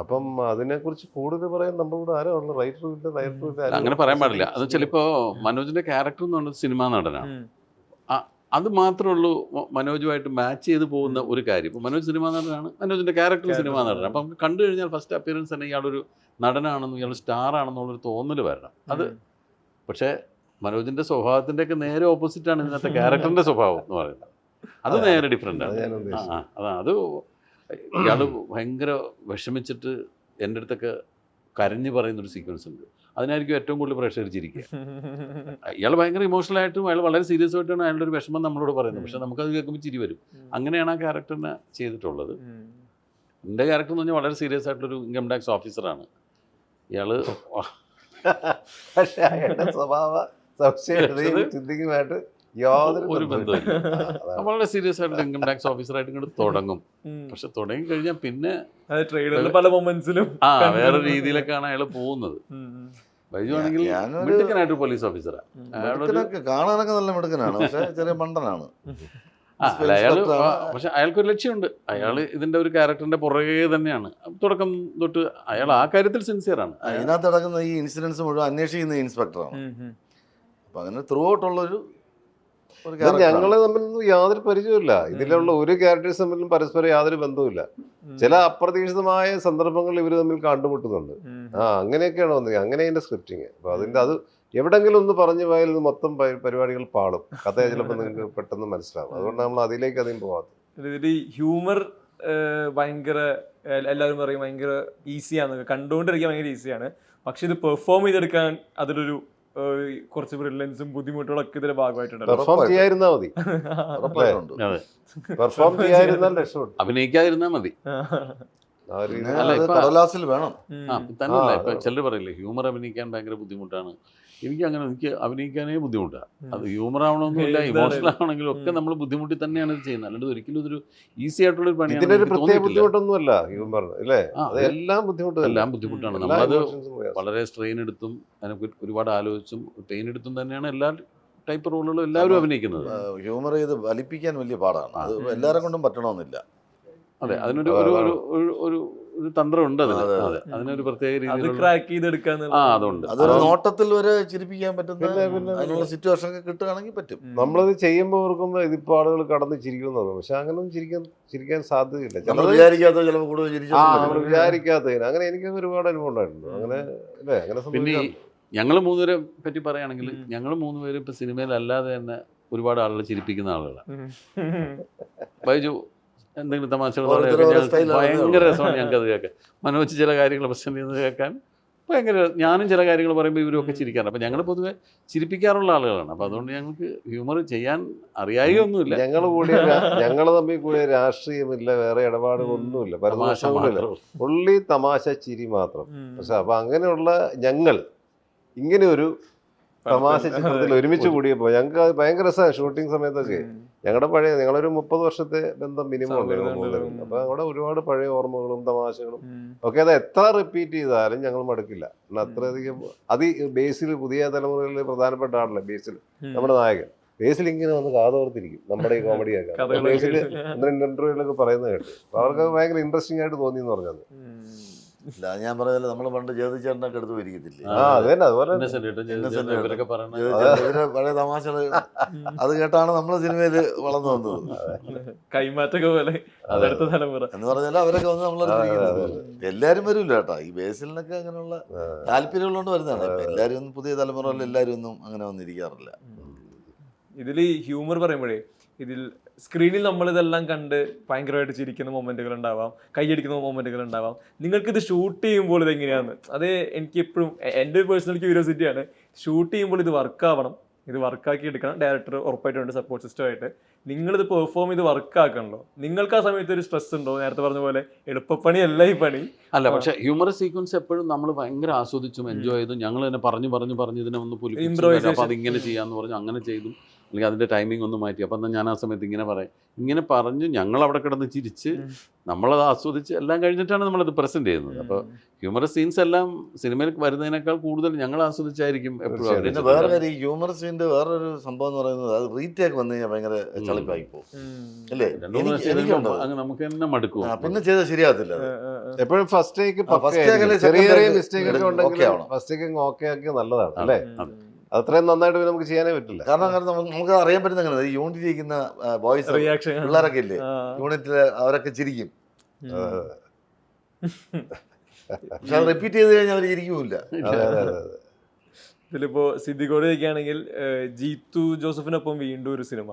അപ്പം അതിനെക്കുറിച്ച് കൂടുതൽ പറയാൻ നമ്മളോട് ആരാ ഉള്ളത്? റൈറ്ററും ഇല്ല, ഡയറക്ടറും ഇല്ല. അങ്ങനെ പറയാൻ പാടില്ല. അത് വെച്ചാൽ ഇപ്പോൾ മനോജിന്റെ ക്യാരക്ടർ എന്ന് പറയുന്നത് സിനിമാ നടനാണ്. അത് മാത്രമേ ഉള്ളൂ മനോജുമായിട്ട് മാച്ച് ചെയ്ത് പോകുന്ന ഒരു കാര്യം. ഇപ്പോൾ മനോജ് സിനിമാ നടനാണ്, മനോജിൻ്റെ ക്യാരക്ടർ സിനിമാ നടനാണ്. അപ്പം നമുക്ക് കണ്ടു കഴിഞ്ഞാൽ ഫസ്റ്റ് അപ്പിയറൻസ് തന്നെ ഇയാളൊരു നടനാണെന്നും ഇയാൾ സ്റ്റാർ ആണെന്നുള്ളൊരു തോന്നൽ വരണം. അത് പക്ഷേ മനോജിൻ്റെ സ്വഭാവത്തിൻ്റെയൊക്കെ നേരെ ഓപ്പോസിറ്റാണ് ഇന്നത്തെ ക്യാരക്ടറിൻ്റെ സ്വഭാവം എന്ന് പറയുന്നത്. അത് നേരെ ഡിഫറെൻ്റ് ആണ്. അതാണ് അത് ഇയാൾ ഭയങ്കര വിഷമിച്ചിട്ട് എൻ്റെ അടുത്തൊക്കെ കരഞ്ഞ് പറയുന്നൊരു സീക്വൻസ് ഉണ്ട്. അതിനായിരിക്കും ഏറ്റവും കൂടുതൽ പ്രേക്ഷകർ ചിരിക്കുക. ഇയാൾ ഭയങ്കര ഇമോഷണലായിട്ടും അയാൾ വളരെ സീരിയസ് ആയിട്ടാണ് അയാളുടെ ഒരു വിഷമം നമ്മളോട് പറയുന്നത്. പക്ഷെ നമുക്കത് കേൾക്കുമ്പോൾ ചിരി വരും. അങ്ങനെയാണ് ആ ക്യാരക്ടറിനെ ചെയ്തിട്ടുള്ളത്. എൻ്റെ ക്യാരക്ടർ എന്ന് പറഞ്ഞാൽ വളരെ സീരിയസ് ആയിട്ടുള്ളൊരു ഇൻകം ടാക്സ് ഓഫീസറാണ് ഇയാൾ. പക്ഷെ അയാളുടെ സ്വഭാവ ചിന്തിക്കുമായിട്ട് യാതൊരു ഒരു ബന്ധമില്ല. വളരെ സീരിയസ് ആയിട്ട് ഇൻകം ടാക്സ് ഓഫീസറായിട്ട് ഇങ്ങോട്ട് തുടങ്ങും. പക്ഷെ തുടങ്ങി കഴിഞ്ഞാൽ പിന്നെ പല മൊമെന്റ്സിലും വേറെ രീതിയിലൊക്കെയാണ് അയാൾ പോകുന്നത്. ബൈജു ആണെങ്കിൽ മിടുക്കനായിട്ട് പോലീസ് ഓഫീസറാണ്. കാണാനൊക്കെ നല്ല മിടുക്കനാണ്, പക്ഷെ ചെറിയ മണ്ടനാണ്. അയാൾ പക്ഷെ അയാൾക്കൊരു ലക്ഷ്യമുണ്ട്. അയാൾ ഇതിന്റെ ഒരു ക്യാരക്ടറിന്റെ പുറകെ തന്നെയാണ് തുടക്കം തൊട്ട്. അയാൾ ആ കാര്യത്തിൽ സിൻസിയറാണ്. അതിനകത്ത് നടക്കുന്ന ഈ ഇൻസിഡൻസ് മുഴുവൻ അന്വേഷിക്കുന്ന ഇൻസ്പെക്ടറാണ്. അപ്പൊ അങ്ങനെ ത്രൂ ഔട്ടുള്ളൊരു ഞങ്ങള് തമ്മിലൊന്നും യാതൊരു പരിചയമില്ല. ഇതിലുള്ള ഒരു ക്യാരക്ടേഴ്സ് തമ്മിലും പരസ്പരം യാതൊരു ബന്ധവുമില്ല. ചില അപ്രതീക്ഷിതമായ സന്ദർഭങ്ങളിൽ ഇവർ തമ്മിൽ കണ്ടുമുട്ടുന്നുണ്ട്. അങ്ങനെയൊക്കെയാണ് വന്നത്. അങ്ങനെ അതിന്റെ സ്ക്രിപ്റ്റിങ്. അപ്പൊ അതിന്റെ അത് എവിടെങ്കിലും ഒന്ന് പറഞ്ഞു പോയാൽ ഇത് മൊത്തം പരിപാടികൾ പാളും. കഥ ചിലപ്പോൾ നിങ്ങൾക്ക് പെട്ടെന്ന് മനസ്സിലാവും. അതുകൊണ്ട് നമ്മൾ അതിലേക്ക് അധികം പോകാത്തത്. ഇതിൽ ഹ്യൂമർ ഭയങ്കര എല്ലാവരും പറയും ഭയങ്കര ഈസിയാണ്, കണ്ടുകൊണ്ടിരിക്കാൻ ഭയങ്കര ഈസിയാണ്. പക്ഷെ ഇത് പെർഫോം ചെയ്തെടുക്കാൻ അതിലൊരു കുറച്ച് ബ്രില്യൻസും ബുദ്ധിമുട്ടുകളൊക്കെ ഇതിന്റെ ഭാഗമായിട്ടുണ്ടല്ലോ. പെർഫോം ചെയ്യാതിരുന്നാൽ മതി. പെർഫോം ചെയ്യാതിരുന്നാൽ രക്ഷപ്പെട്ടു. അഭിനയിക്കാതിരുന്നാൽ മതി. കടലാസിൽ വേണം. തന്നെയല്ല ഇപ്പൊ ചിലർ പറയില്ലേ ഹ്യൂമർ അഭിനയിക്കാൻ ഭയങ്കര ബുദ്ധിമുട്ടാണ്. എനിക്ക് അഭിനയിക്കാനേ ബുദ്ധിമുട്ടാണ്. അത് ഹ്യൂമർ ആവണമെന്നില്ല, ഇമോഷണൽ ആവണമെങ്കിലും ഒക്കെ നമ്മൾ ബുദ്ധിമുട്ടി തന്നെയാണ് ഇത് ചെയ്യുന്നത്. അല്ലാണ്ട് ഒരിക്കലും ഇതൊരു ഈസി ആയിട്ടുള്ള ഒരു പണിയാണ്. ഇതിനൊരു പ്രത്യേക ബുദ്ധിമുട്ടൊന്നുമല്ല ഹ്യൂമർ അല്ലേ. എല്ലാം ബുദ്ധിമുട്ടാണ്. നമ്മളത് വളരെ സ്ട്രെയിൻ എടുത്തും അതിനെ ഒരുപാട് ആലോചിച്ചും പെയിൻ എടുത്തും തന്നെയാണ് എല്ലാ ടൈപ്പ് റോളുകളും എല്ലാവരും അഭിനയിക്കുന്നത്. ഹ്യൂമർ ചെയ്ത് വലിപ്പിക്കാൻ വലിയ പാടാണ്. അത് എല്ലാവരെ കൊണ്ടും പറ്റണമെന്നില്ല. അതെ, അതിനൊരു ഒരു തന്ത്രമുണ്ട് അതിന്. അതെ, അതിനൊരു പ്രത്യേക രീതിയിൽ അതുണ്ട്. അതൊരു നോട്ടത്തിൽ വരെ ചിരിപ്പിക്കാൻ പറ്റുന്ന അതിനുള്ള സിറ്റുവേഷൻ ഒക്കെ കിട്ടുകയാണെങ്കിൽ പറ്റും. നമ്മളത് ചെയ്യുമ്പോൾ ഓർക്കുമ്പോൾ ഇതിപ്പോ ആളുകൾ കടന്ന് ചിരിക്കുന്നത്, പക്ഷെ അങ്ങനെ ചിരിക്കാൻ സാധ്യതയില്ല. വിചാരിക്കാത്ത ചിലപ്പോൾ കൂടുതൽ വിചാരിക്കാത്തതിന് അങ്ങനെ എനിക്ക് ഒരുപാട് അനുഭവം ഉണ്ടായിട്ടുണ്ട്. അങ്ങനെ അല്ലേ. അങ്ങനെ പിന്നെ ഞങ്ങൾ മൂന്നുപേരെ പറ്റി പറയുകയാണെങ്കിൽ ഞങ്ങൾ മൂന്നുപേരും ഇപ്പൊ സിനിമയിലല്ലാതെ തന്നെ ഒരുപാട് ആളുകൾ ചിരിപ്പിക്കുന്ന ആളുകളാണ്. ബൈജു എന്തെങ്കിലും തമാശകൾ ഭയങ്കര രസമാണ് ഞങ്ങൾക്ക് അത് കേൾക്കാൻ. മനോജ് ചില കാര്യങ്ങൾ പ്രശ്നം ചെയ്യുന്നത് കേൾക്കാൻ ഭയങ്കര, ഞാനും ചില കാര്യങ്ങൾ പറയുമ്പോൾ ഇവരൊക്കെ ചിരിക്കാറുണ്ട്. അപ്പം ഞങ്ങൾ പൊതുവെ ചിരിപ്പിക്കാറുള്ള ആളുകളാണ്. അപ്പം അതുകൊണ്ട് ഞങ്ങൾക്ക് ഹ്യൂമർ ചെയ്യാൻ അറിയായൊന്നുമില്ല. ഞങ്ങൾ തമ്മിൽ കൂടെ രാഷ്ട്രീയമില്ല, വേറെ ഇടപാടുകളൊന്നുമില്ല, പരമാശമില്ല, ഉള്ളി തമാശ ചിരി മാത്രം. പക്ഷെ അപ്പം അങ്ങനെയുള്ള ഞങ്ങൾ ഇങ്ങനെ ഒരു തമാശ ചിത്രത്തിൽ ഒരുമിച്ച് കൂടിയപ്പോൾ ഞങ്ങൾക്ക് അത് ഭയങ്കര രസമാണ്. ഷൂട്ടിംഗ് സമയത്തൊക്കെ ഞങ്ങളൊരു 30 വർഷത്തെ ബന്ധം മിനിമം ഉണ്ട്. അപ്പൊ ഞങ്ങളുടെ ഒരുപാട് പഴയ ഓർമ്മകളും തമാശകളും ഒക്കെ അത് എത്ര റിപ്പീറ്റ് ചെയ്താലും ഞങ്ങൾ മടുക്കില്ല. അത്രയധികം അത് ബേസിൽ പുതിയ തലമുറയിൽ പ്രധാനപ്പെട്ട ആളല്ലേ ബേസിൽ, നമ്മുടെ നായകൻ ബേസിൽ ഇങ്ങനെ വന്ന് കാതോർത്തിരിക്കും നമ്മുടെ ഈ കോമഡിയൊക്കെ. ബേസിൽ 1-2 ഇന്റർവ്യൂലൊക്കെ പറയുന്നത് കേട്ടു. അപ്പൊ അവർക്ക് ഭയങ്കര ഇൻട്രസ്റ്റിംഗ് ആയിട്ട് തോന്നി എന്ന് പറഞ്ഞത്. ഇല്ല, ഞാൻ പറഞ്ഞല്ലോ നമ്മൾ പണ്ട് ചേതച്ചേട്ടനൊക്കെ എടുത്ത് ഇരിക്കത്തില്ലേ, പഴയ തമാശകൾ അത് കേട്ടാണ് നമ്മൾ സിനിമയിൽ വളർന്നു വന്നത്. കൈമാറ്റൊക്കെ പോലെ എന്ന് പറഞ്ഞാൽ അവരൊക്കെ വന്ന് നമ്മളെ എല്ലാരും വരില്ല കേട്ടോ. ഈ ബേസിലിനൊക്കെ അങ്ങനെയുള്ള താല്പര്യമുള്ളതുകൊണ്ട് വരുന്നതാണ്. ഇപ്പൊ എല്ലാരും പുതിയ തലമുറയിൽ എല്ലാരും ഒന്നും അങ്ങനെ വന്നിരിക്കാറില്ല. ഇതിൽ ഹ്യൂമർ പറയുമ്പോഴേ ഇതിൽ സ്ക്രീനിൽ നമ്മളിതെല്ലാം കണ്ട് ഭയങ്കരമായിട്ട് ചിരിക്കുന്ന മൊമെന്റുകൾ ഉണ്ടാവാം, കൈയടിക്കുന്ന മൊമെന്റുകൾ ഉണ്ടാവാം. നിങ്ങൾക്കിത് ഷൂട്ട് ചെയ്യുമ്പോൾ ഇതെങ്ങനെയാണ്? അത് എനിക്ക് എപ്പോഴും എൻ്റെ ഒരു പേഴ്സണൽ ക്യൂരിയോസിറ്റിയാണ്. ഷൂട്ട് ചെയ്യുമ്പോൾ ഇത് വർക്കാവണം, ഇത് വർക്കാക്കി എടുക്കണം. ഡയറക്ടർ ഉറപ്പായിട്ടുണ്ട് സപ്പോർട്ട് സിസ്റ്റമായിട്ട്. നിങ്ങളിത് പെർഫോം ചെയ്ത് വർക്കാക്കണല്ലോ. നിങ്ങൾക്ക് ആ സമയത്ത് ഒരു സ്ട്രെസ് ഉണ്ടോ? നേരത്തെ പറഞ്ഞ പോലെ എളുപ്പപ്പണിയല്ല ഈ പണി. അല്ല, പക്ഷെ ഹ്യൂമർ സീക്വൻസ് എപ്പോഴും നമ്മൾ ഭയങ്കര ആസ്വദിച്ചും എൻജോയ് ചെയ്തും ഞങ്ങൾ തന്നെ പറഞ്ഞു ഇതിനെ ഒന്ന് പുലിപ്പിച്ചു, അപ്പോൾ അതിങ്ങനെ ചെയ്യാമെന്ന് പറഞ്ഞു അങ്ങനെ ചെയ്തു. അല്ലെങ്കിൽ അതിൻ്റെ ടൈമിംഗ് ഒന്ന് മാറ്റി. അപ്പം എന്നാൽ ഞാൻ ആ സമയത്ത് ഇങ്ങനെ പറഞ്ഞു ഞങ്ങൾ അവിടെ കിടന്ന് ചിരിച്ച് നമ്മളത് ആസ്വദിച്ച് എല്ലാം കഴിഞ്ഞിട്ടാണ് നമ്മളത് പ്രസൻറ്റ് ചെയ്യുന്നത്. അപ്പോൾ ഹ്യൂമർ സീൻസ് എല്ലാം സിനിമയിൽ വരുന്നതിനേക്കാൾ കൂടുതൽ ഞങ്ങൾ ആസ്വദിച്ചായിരിക്കും എപ്പോഴും. പിന്നെ വേറെ കാര്യം, ഈ ഹ്യൂമർ സീൻ്റെ വേറൊരു സംഭവം എന്ന് പറയുന്നത് അത് റീടേക്ക് വന്നു കഴിഞ്ഞാൽ ഭയങ്കര ചളിപ്പായി പോകും അല്ലേ. നമുക്ക് തന്നെ മടുക്കും, പിന്നെ ചെയ്താൽ ശരിയാകത്തില്ല. എപ്പോഴും ഫസ്റ്റ് ടേക്ക് ചെറിയ ചെറിയ മിസ്റ്റേക്ക് ഒക്കെ ഉണ്ടെങ്കിൽ ഫസ്റ്റ് ടേക്ക് ഓക്കെ ആക്കി നല്ലതാണ് അല്ലേ. അത്രയും നന്നായിട്ട് പിന്നെ നമുക്ക് ചെയ്യാനേ പറ്റില്ല. കാരണം നമുക്ക് അറിയാൻ പറ്റുന്ന എങ്ങനെ ഈ യൂണിറ്റിൽ ഇരിക്കുന്ന ബോയ്സ് റിയാക്ഷൻ പിള്ളേരൊക്കെ ഇല്ലേ യൂണിറ്റിൽ അവരൊക്കെ ചിരിക്കും. പക്ഷെ അത് റിപ്പീറ്റ് ചെയ്ത് കഴിഞ്ഞാൽ അവർ ചിരിക്കുമില്ല. അതെ അതെ അതെ. ഇതിലിപ്പോ സിദ്ദിഖോട് ചോദിക്കുകയാണെങ്കിൽ ജീത്തു ജോസഫിനൊപ്പം വീണ്ടും ഒരു സിനിമ.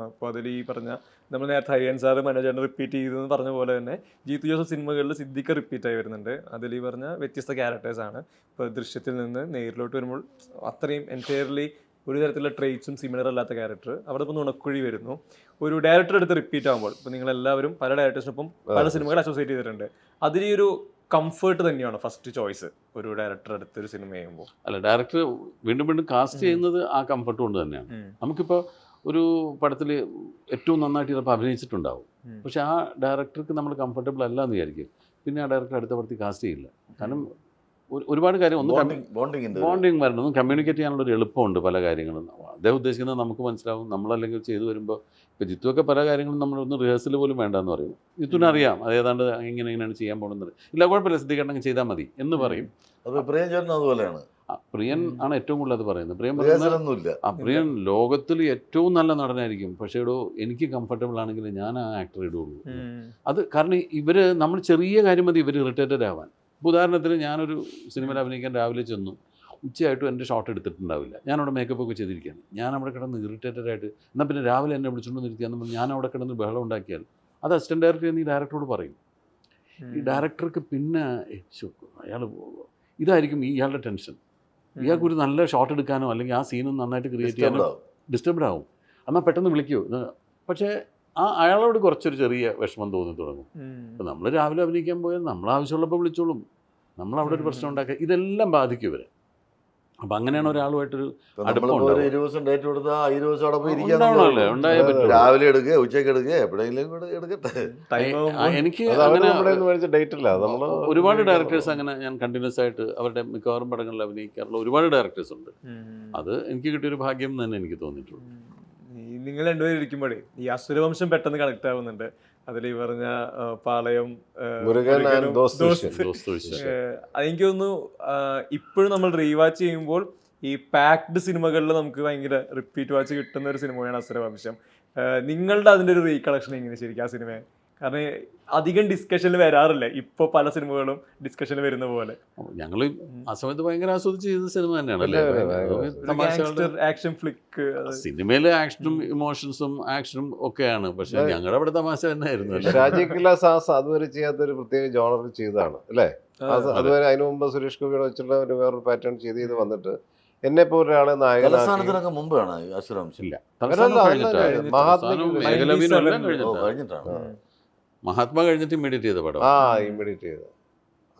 അപ്പോൾ അതിൽ ഈ പറഞ്ഞ നമ്മൾ നേരത്തെ ഹരിയാൻ സാറ് മനോജേട്ടൻ റിപ്പീറ്റ് ചെയ്തെന്ന് പറഞ്ഞ പോലെ തന്നെ ജീത്തു ജോസഫ് സിനിമകളിൽ സിദ്ദിഖ് റിപ്പീറ്റ് ആയി വരുന്നുണ്ട്. അതിൽ ഈ പറഞ്ഞ വ്യത്യസ്ത ക്യാരക്ടേഴ്സാണ്. ഇപ്പോൾ ദൃശ്യത്തിൽ നിന്ന് നേരിലോട്ട് വരുമ്പോൾ അത്രയും എൻറ്റയർലി ഒരു തരത്തിലുള്ള ട്രേറ്റ്സും സിമിലർ അല്ലാത്ത ക്യാരക്ടർ അവിടെ ഇപ്പോൾ നുണക്കുഴി വരുന്നു. ഒരു ഡയറക്ടർ എടുത്ത് റിപ്പീറ്റ് ആകുമ്പോൾ ഇപ്പോൾ നിങ്ങളെല്ലാവരും പല ഡയറക്ടേഴ്സിനൊപ്പം പല സിനിമകൾ അസോസിയേറ്റ് ചെയ്തിട്ടുണ്ട്. അതിൽ ഈ ഒരു കംഫേർട്ട് തന്നെയാണ് ഫസ്റ്റ് ചോയ്സ് ഒരു ഡയറക്ടർ എടുത്തൊരു സിനിമ ചെയ്യുമ്പോൾ? അല്ല, ഡയറക്ടർ വീണ്ടും വീണ്ടും കാസ്റ്റ് ചെയ്യുന്നത് ആ കംഫർട്ട് കൊണ്ട് തന്നെയാണ്. നമുക്കിപ്പോൾ ഒരു പടത്തിൽ ഏറ്റവും നന്നായിട്ട് ചിലപ്പോൾ അഭിനയിച്ചിട്ടുണ്ടാവും, പക്ഷെ ആ ഡയറക്ടർക്ക് നമ്മൾ കംഫർട്ടബിൾ അല്ല എന്ന് വിചാരിക്കും. പിന്നെ ആ ഡയറക്ടർ അടുത്ത പടത്തിൽ കാസ്റ്റ് ചെയ്യില്ല. കാരണം ഒരുപാട് കാര്യം ഒന്ന് ബോണ്ടിങ് വരണം, ഒന്ന് കമ്മ്യൂണിക്കേറ്റ് ചെയ്യാനുള്ളൊരു എളുപ്പമുണ്ട് പല കാര്യങ്ങളും. അദ്ദേഹം ഉദ്ദേശിക്കുന്നത് നമുക്ക് മനസ്സിലാവും. നമ്മളല്ലെങ്കിൽ ചെയ്തു വരുമ്പോൾ ഇപ്പോൾ ജിത്തുവൊക്കെ പല കാര്യങ്ങളും നമ്മളൊന്ന് റിഹേഴ്സൽ പോലും വേണ്ടെന്ന് പറയും. ജിത്തുവിന് അറിയാം അത് ഏതാണ്ട് ഇങ്ങനെയാണ് ചെയ്യാൻ പോകുന്നത്. ഇല്ല കുഴപ്പമില്ല, സിദ്ധിക്കണമെങ്കിൽ ചെയ്താൽ മതി എന്ന് പറയും. പ്രിയൻ ചേട്ടൻ അതുപോലെയാണ്. പ്രിയൻ ആണ് ഏറ്റവും കൂടുതൽ അത് പറയുന്നത്. പ്രിയൻ പറയുന്നത് പ്രിയൻ ലോകത്തിൽ ഏറ്റവും നല്ല നടനായിരിക്കും, പക്ഷേ ഇടോ എനിക്ക് കംഫർട്ടബിൾ ആണെങ്കിൽ ഞാൻ ആ ആക്ടർ ഇടുള്ളൂ. അത് കാരണം ഇവർ നമ്മൾ ചെറിയ കാര്യം മതി ഇവർ ഇറിറ്റേറ്റഡ് ആവാൻ. ഉദാഹരണത്തിന് ഞാനൊരു സിനിമയിൽ അഭിനയിക്കാൻ രാവിലെ ചെന്നു, ഉച്ചയായിട്ടും എൻ്റെ ഷോട്ട് എടുത്തിട്ടുണ്ടാവില്ല. ഞാനവിടെ മേക്കപ്പ് ഒക്കെ ചെയ്തിരിക്കുകയാണ്. ഞാൻ അവിടെ കിടന്ന് ഇറിറ്റേറ്റഡ് ആയിട്ട് എന്നാൽ പിന്നെ രാവിലെ എന്നെ വിളിച്ചുകൊണ്ട് നിർത്തിയാൽ ഞാൻ അവിടെ കിടന്ന് ബഹളം ഉണ്ടാക്കിയാൽ അത് അസിസ്റ്റൻറ്റ് ഡയറക്ടർ എന്ന് ഈ ഡയറക്ടറോട് പറയും. ഈ ഡയറക്ടർക്ക് പിന്നെ അയാൾ ഇതായിരിക്കും ഇയാളുടെ ടെൻഷൻ. ഇയാൾക്ക് ഒരു നല്ല ഷോട്ട് എടുക്കാനോ അല്ലെങ്കിൽ ആ സീനും നന്നായിട്ട് ക്രിയേറ്റ് ചെയ്യാനോ ഡിസ്റ്റർബ്ഡ് ആവും. എന്നാൽ പെട്ടെന്ന് വിളിക്കൂ. പക്ഷേ അയാളോട് കുറച്ചൊരു ചെറിയ വിഷമം തോന്നി തുടങ്ങും. അപ്പോൾ നമ്മൾ രാവിലെ അഭിനയിക്കാൻ പോയാൽ നമ്മൾ ആവശ്യമുള്ളപ്പോൾ വിളിച്ചോളും, നമ്മളവിടെ ഒരു പ്രശ്നം ഉണ്ടാക്കുക. ഇതെല്ലാം ബാധിക്കും ഇവരെ. അപ്പം അങ്ങനെയാണ് ഒരാളുമായിട്ടൊരു രാവിലെ എടുക്കുക, ഉച്ചയ്ക്ക് എടുക്കുക, എപ്പോഴെങ്കിലും എടുക്കട്ടെ. എനിക്ക് ഒരുപാട് ഡയറക്ടേഴ്സ് അങ്ങനെ ഞാൻ കണ്ടിന്യൂസ് ആയിട്ട് അവരുടെ മിക്കവാറും പടങ്ങളിൽ അഭിനയിക്കാറുള്ള ഒരുപാട് ഡയറക്ടേഴ്സ് ഉണ്ട്. അത് എനിക്ക് കിട്ടിയൊരു ഭാഗ്യം എന്ന് തന്നെ എനിക്ക് തോന്നിയിട്ടുള്ളൂ. നിങ്ങൾ രണ്ടുപേരും ഇരിക്കുമ്പോഴേ ഈ അസുരവംശം പെട്ടെന്ന് കണക്ട് ആവുന്നുണ്ട്. അതിൽ ഈ പറഞ്ഞ പാളയം എനിക്ക് തോന്നുന്നു ഇപ്പോഴും നമ്മൾ റീവാച്ച് ചെയ്യുമ്പോൾ ഈ പാക്ഡ് സിനിമകളിൽ നമുക്ക് ഭയങ്കര റിപ്പീറ്റ് വാച്ച് കിട്ടുന്ന ഒരു സിനിമയാണ് അസുരവംശം. നിങ്ങളുടെ അതിൻ്റെ ഒരു റീകളക്ഷൻ എങ്ങനെ ശരിക്കും ആ സിനിമയെ? കാരണം അധികം ഡിസ്കഷനിൽ വരാറില്ല ഇപ്പോൾ പല സിനിമകളും ഡിസ്കഷനിൽ വരുന്ന പോലെ. ഞങ്ങൾ ആ സമയത്ത് ഭയങ്കര ആസ്വദിച്ച് ചെയ്ത സിനിമ തന്നെയാണല്ലേ. ആക്ഷൻ ഫ്ലിക്ക് സിനിമയിലെ ആക്ഷനും ഇമോഷൻസും ആക്ഷനും ഒക്കെയാണ്, പക്ഷെ ഞങ്ങളുടെ അവിടെ തമാശ തന്നെയായിരുന്നു. ഷാജി കൈലാസ് അതുവരെ ചെയ്യാത്തൊരു പ്രത്യേക ജോണർ ചെയ്തതാണ് അല്ലേ? അതുവരെ അതിനു മുമ്പ് സുരേഷ് ഗോപിയുടെ വെച്ചുള്ള ഒരു വേറൊരു പാറ്റേൺ ചെയ്ത് വന്നിട്ട് എന്നെ പോലെ ഒരാളെ നായകനാക്കി മുമ്പാണ് അസുരവംശം. ഇല്ല, മഹാത്മാ കഴിഞ്ഞിട്ട് ഇമ്മീഡിയറ്റ് ചെയ്ത പടം. ഇമ്മീഡിയറ്റ് ചെയ്ത്.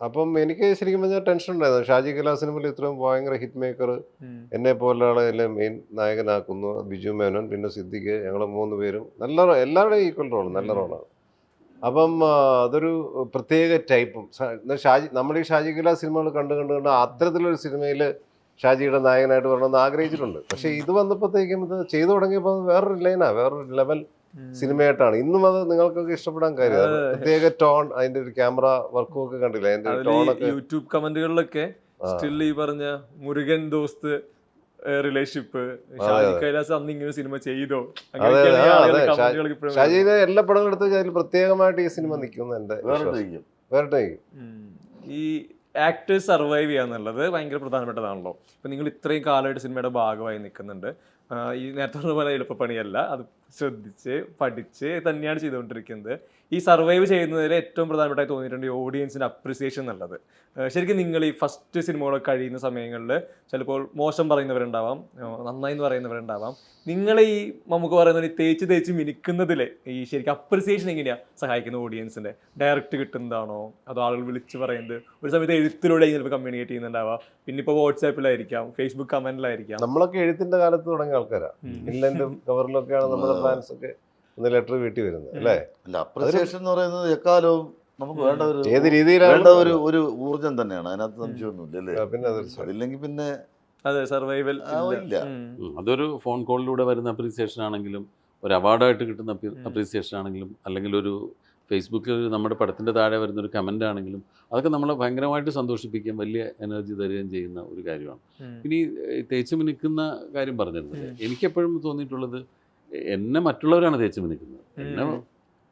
അപ്പം എനിക്ക് ശരിക്കും പറഞ്ഞാൽ ടെൻഷൻ ഉണ്ടായിരുന്നു. ഷാജി കൈലാസിന് പോലെ ഇത്രയും ഭയങ്കര ഹിറ്റ് മേക്കർ എന്നെ പോലെ ആളെ മെയിൻ നായകനാക്കുന്നു. ബിജു മേനോൻ, പിന്നെ സിദ്ദിഖ്, ഞങ്ങൾ 3 പേരും നല്ല എല്ലാവരുടെയും ഈക്വൽ റോള്, നല്ല റോളാണ്. അപ്പം അതൊരു പ്രത്യേക ടൈപ്പും നമ്മൾ ഈ ഷാജി കൈലാസ് സിനിമകൾ കണ്ട് അത്തരത്തിലൊരു സിനിമയിൽ ഷാജിയുടെ നായകനായിട്ട് വരണമെന്ന് ആഗ്രഹിച്ചിട്ടുണ്ട്. പക്ഷേ ഇത് വന്നപ്പോഴത്തേക്കും ഇത് ചെയ്തു തുടങ്ങിയപ്പോൾ വേറൊരു ലൈനാണ്, വേറൊരു ലെവൽ സിനിമയായിട്ടാണ്. ഇന്നും അത് നിങ്ങൾക്കൊക്കെ ഇഷ്ടപ്പെടാൻ കാര്യം പ്രത്യേക ടോൺ, അതിന്റെ ഒരു ക്യാമറ വർക്കും ഒക്കെ കണ്ടില്ല. അതിന്റെ ടോണൊക്കെ യൂട്യൂബ് കമന്റുകളിലൊക്കെ സ്റ്റിൽ ഈ പറഞ്ഞ മുരുകൻ ദോസ്ത് റിലേഷൻഷിപ്പ്, ഷാജി കൈലാസ് അന്ന് ഇങ്ങനെ സിനിമ ചെയ്തോ? ഷാജിയുടെ എല്ലാ പടങ്ങളും എടുത്ത് അതിൽ പ്രത്യേകമായിട്ട് ഈ സിനിമ നിൽക്കുന്നു. എന്റെ വേറെ ഈ ആക്ടേഴ്സ് സർവൈവ് ചെയ്യാന്നുള്ളത് ഭയങ്കര പ്രധാനപ്പെട്ടതാണല്ലോ. ഇപ്പം നിങ്ങൾ ഇത്രയും കാലമായിട്ട് സിനിമയുടെ ഭാഗമായി നിൽക്കുന്നുണ്ട്. ഈ നേരത്തെ പറഞ്ഞ പോലെ എളുപ്പപ്പണിയല്ല, അത് ശ്രദ്ധിച്ച് പഠിച്ച് തന്നെയാണ് ചെയ്തുകൊണ്ടിരിക്കുന്നത്. ഈ സർവൈവ് ചെയ്യുന്നതിൽ ഏറ്റവും പ്രധാനപ്പെട്ടായി തോന്നിയിട്ടുണ്ട് ഈ ഓഡിയൻസിൻ്റെ അപ്രിസിയേഷൻ എന്നുള്ളത്. ശരിക്കും നിങ്ങൾ ഈ ഫസ്റ്റ് സിനിമകളൊക്കെ കഴിയുന്ന സമയങ്ങളിൽ ചിലപ്പോൾ മോശം പറയുന്നവരുണ്ടാവാം, നന്നായി എന്ന് പറയുന്നവരുണ്ടാവാം. നിങ്ങൾ ഈ നമുക്ക് പറയുന്ന തേച്ച് മിനിക്കുന്നതിൽ ഈ ശരിക്കും അപ്രിസിയേഷൻ എങ്ങനെയാണ് സഹായിക്കുന്നത് ഓഡിയൻസിൻ്റെ? ഡയറക്റ്റ് കിട്ടുന്നതാണോ അതോ ആളുകൾ വിളിച്ച് പറയുന്നത്? ഒരു സമയത്ത് എഴുത്തിലൂടെ ചിലപ്പോൾ കമ്മ്യൂണിക്കേറ്റ് ചെയ്യുന്നുണ്ടാവാം, പിന്നെ ഇപ്പോൾ വാട്സാപ്പിലായിരിക്കാം, ഫേസ്ബുക്ക് കമന്റിലായിരിക്കാം. നമ്മളൊക്കെ എഴുത്തിന്റെ കാലത്ത് തുടങ്ങിയ ആൾക്കാരാണ്. ഇല്ലെങ്കിലും കവറിലൊക്കെയാണ് നമ്മുടെ ഫാൻസ് ഒക്കെ ലെറ്റർ വീട്ടിൽ വരുന്നത് അല്ലേ? അല്ല, അപ്രിസിയേഷൻ എന്ന് പറയുന്നത് എക്കാലവും നമുക്ക് വേണ്ട ഒരു ഏത് രീതിയിലാണ് വേണ്ട ഒരു ഊർജം തന്നെയാണ്. അതിനകത്ത് സംശയമൊന്നുമില്ല. പിന്നെ അതില്ലെങ്കിൽ പിന്നെ അതെ സർവൈവൽ ഇല്ല. അതൊരു ഫോൺ കോളിലൂടെ വരുന്ന അപ്രീസിയേഷൻ ആണെങ്കിലും, ഒരു അവാർഡായിട്ട് കിട്ടുന്ന അപ്രീസിയേഷൻ ആണെങ്കിലും, അല്ലെങ്കിൽ ഒരു ഫേസ്ബുക്കിൽ നമ്മുടെ പടത്തിൻ്റെ താഴെ വരുന്നൊരു കമൻ്റ് ആണെങ്കിലും അതൊക്കെ നമ്മളെ ഭയങ്കരമായിട്ട് സന്തോഷിപ്പിക്കുകയും വലിയ എനർജി തരികയും ചെയ്യുന്ന ഒരു കാര്യമാണ്. ഇനി തേച്ച് മിനുക്കുന്ന കാര്യം പറഞ്ഞിരുന്നത്, എനിക്കെപ്പോഴും തോന്നിയിട്ടുള്ളത് എന്നെ മറ്റുള്ളവരാണ് തേച്ച് മിനുക്കുന്നത്. എന്നെ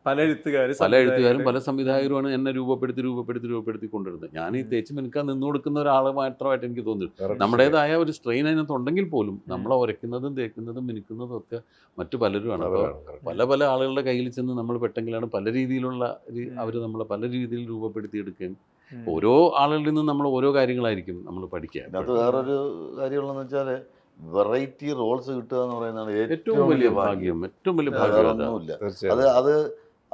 പല എഴുത്തുകാരും പല സംവിധായകരുമാണ് എന്നെ രൂപപ്പെടുത്തി കൊണ്ടുവരുന്നത്. ഞാൻ ഈ തേച്ച് മിനുക്കാൻ നിന്ന് കൊടുക്കുന്ന ഒരാൾ മാത്രമായിട്ട് എനിക്ക് തോന്നിയിട്ടുണ്ട്. നമ്മുടേതായ ഒരു സ്ട്രെയിൻ അതിനകത്തുണ്ടെങ്കിൽ പോലും നമ്മളെ ഉരയ്ക്കുന്നതും തേക്കുന്നതും മിനുക്കുന്നതും ഒക്കെ മറ്റു പലരുമാണ്. അപ്പോൾ പല ആളുകളുടെ കയ്യിൽ ചെന്ന് നമ്മൾ പെട്ടെങ്കിലാണ് പല രീതിയിലുള്ള അവർ നമ്മളെ പല രീതിയിൽ രൂപപ്പെടുത്തിയെടുക്കുകയും ഓരോ ആളുകളിൽ നിന്നും നമ്മൾ ഓരോ കാര്യങ്ങളായിരിക്കും നമ്മൾ പഠിക്കുക. അത് വേറൊരു കാര്യമുള്ളതെന്ന് വെച്ചാൽ വെറൈറ്റി റോൾസ് കിട്ടുക എന്ന് പറയുന്നതാണ് ഏറ്റവും വലിയ ഭാഗ്യം. ഒന്നുമില്ല.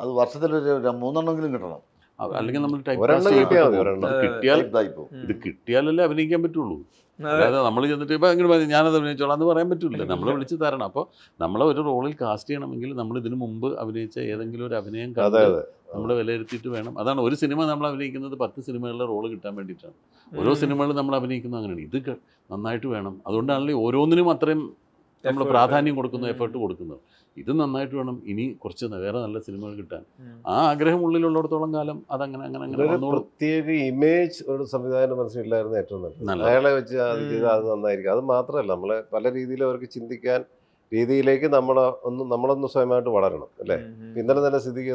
അത് വർഷത്തിലൊരു 3 കിട്ടണം. അല്ലെങ്കിൽ നമ്മൾ ഇത് കിട്ടിയാലല്ലേ അഭിനയിക്കാൻ പറ്റുള്ളൂ. അതായത് നമ്മൾ ചെന്നിട്ട് ഇപ്പം അങ്ങനെ ഞാനത് അഭിനയിച്ചോളാം എന്ന് പറയാൻ പറ്റില്ല. നമ്മൾ വിളിച്ച് തരണം. അപ്പോൾ നമ്മളെ ഒരു റോളിൽ കാസ്റ്റ് ചെയ്യണമെങ്കിൽ നമ്മൾ ഇതിനു മുമ്പ് അഭിനയിച്ച ഏതെങ്കിലും ഒരു അഭിനയം കണ്ട് നമ്മൾ വിലയിരുത്തിയിട്ട് വേണം. അതാണ് ഒരു സിനിമ നമ്മൾ അഭിനയിക്കുന്നത് 10 സിനിമകളിലെ റോള് കിട്ടാൻ വേണ്ടിയിട്ടാണ്. ഓരോ സിനിമകളിൽ നമ്മൾ അഭിനയിക്കുന്നത് അങ്ങനെയാണ്. ഇത് നന്നായിട്ട് വേണം. അതുകൊണ്ടാണല്ലോ ഓരോന്നിനും അത്രയും നമ്മൾ പ്രാധാന്യം കൊടുക്കുന്നു, എഫേർട്ട് കൊടുക്കുന്നത്. ഇത് നന്നായിട്ട് വേണം, ഇനി കുറച്ച് വേറെ നല്ല സിനിമകൾ കിട്ടാൻ. ആ ആഗ്രഹം ഉള്ളിലുള്ളിടത്തോളം കാലം അതങ്ങനെ പ്രത്യേക ഇമേജ് ഒരു സംവിധായകന്റെ മനസ്സിലായിരുന്നു ഏറ്റവും നല്ലത്. അയാളെ വെച്ച് അത് ചെയ്താൽ അത് നന്നായിരിക്കും. അത് മാത്രമല്ല, നമ്മളെ പല രീതിയിൽ അവർക്ക് ചിന്തിക്കാൻ രീതിയിലേക്ക് നമ്മളൊന്ന് സ്വയമായിട്ട് വളരണം അല്ലേ. ഇന്നലെ തന്നെ സ്ഥിതിക്ക്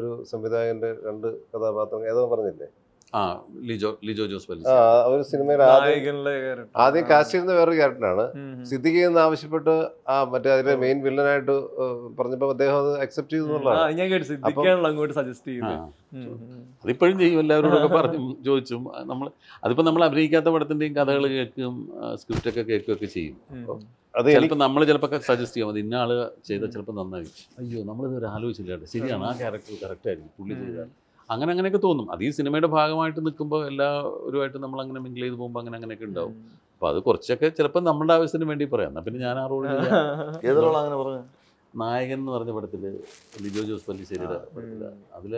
ഒരു സംവിധായകന്റെ 2 കഥാപാത്രങ്ങൾ ഏതോ പറഞ്ഞില്ലേ, ലിജോ ജോസ് പല്ലി ഒരു സിനിമയിൽ ആദ്യം കാസ്റ്റ് ചെയ്യുന്ന വേറൊരു ക്യാരക്ടറാണ്. സിദ്ദിഖ് എന്ന് ആവശ്യപ്പെട്ട് മറ്റേ അതിലെ മെയിൻ വില്ലനായിട്ട് പറഞ്ഞപ്പോൾ അദ്ദേഹം അത് അക്സെപ്റ്റ് ചെയ്തു എന്നുള്ളതാണ്. അതിപ്പോഴും ചെയ്യും, എല്ലാവരോടൊക്കെ പറഞ്ഞു ചോദിച്ചും. നമ്മൾ അഭിനയിക്കാത്ത പടത്തിന്റെയും കഥകൾ കേൾക്കും, സ്ക്രിപ്റ്റ് ഒക്കെ കേൾക്കുകയൊക്കെ ചെയ്യും. ചിലപ്പോൾ നമ്മൾ ചിലപ്പോൾ സജസ്റ്റ് ചെയ്യാം, അത് ഇന്ന ആള് ചെയ്താൽ ചിലപ്പോൾ നന്നായി, അയ്യോ നമ്മളിതൊരു ആലോചിച്ചില്ല, ശരിയാണ് ആ ക്യാരക്ടർ കറക്റ്റ് ആയിരിക്കും പുള്ളി ചെയ്താൽ, അങ്ങനെയൊക്കെ തോന്നും. അത് ഈ സിനിമയുടെ ഭാഗമായിട്ട് നിൽക്കുമ്പോൾ എല്ലാവരുമായിട്ട് നമ്മൾ അങ്ങനെ മിങ്കിൾ ചെയ്ത് പോകുമ്പോൾ അങ്ങനെയൊക്കെ ഉണ്ടാവും. അപ്പോൾ അത് കുറച്ചൊക്കെ ചിലപ്പോൾ നമ്മുടെ ആവശ്യത്തിന് വേണ്ടി പറയാം. എന്നാൽ പിന്നെ ഞാൻ ആ റോളിൽ നായകൻ എന്ന് പറഞ്ഞ പടത്തിൽ ലിജോ ജോസ് പല്ലിശ്ശേരിയുടെ പടത്തിൽ അതിൽ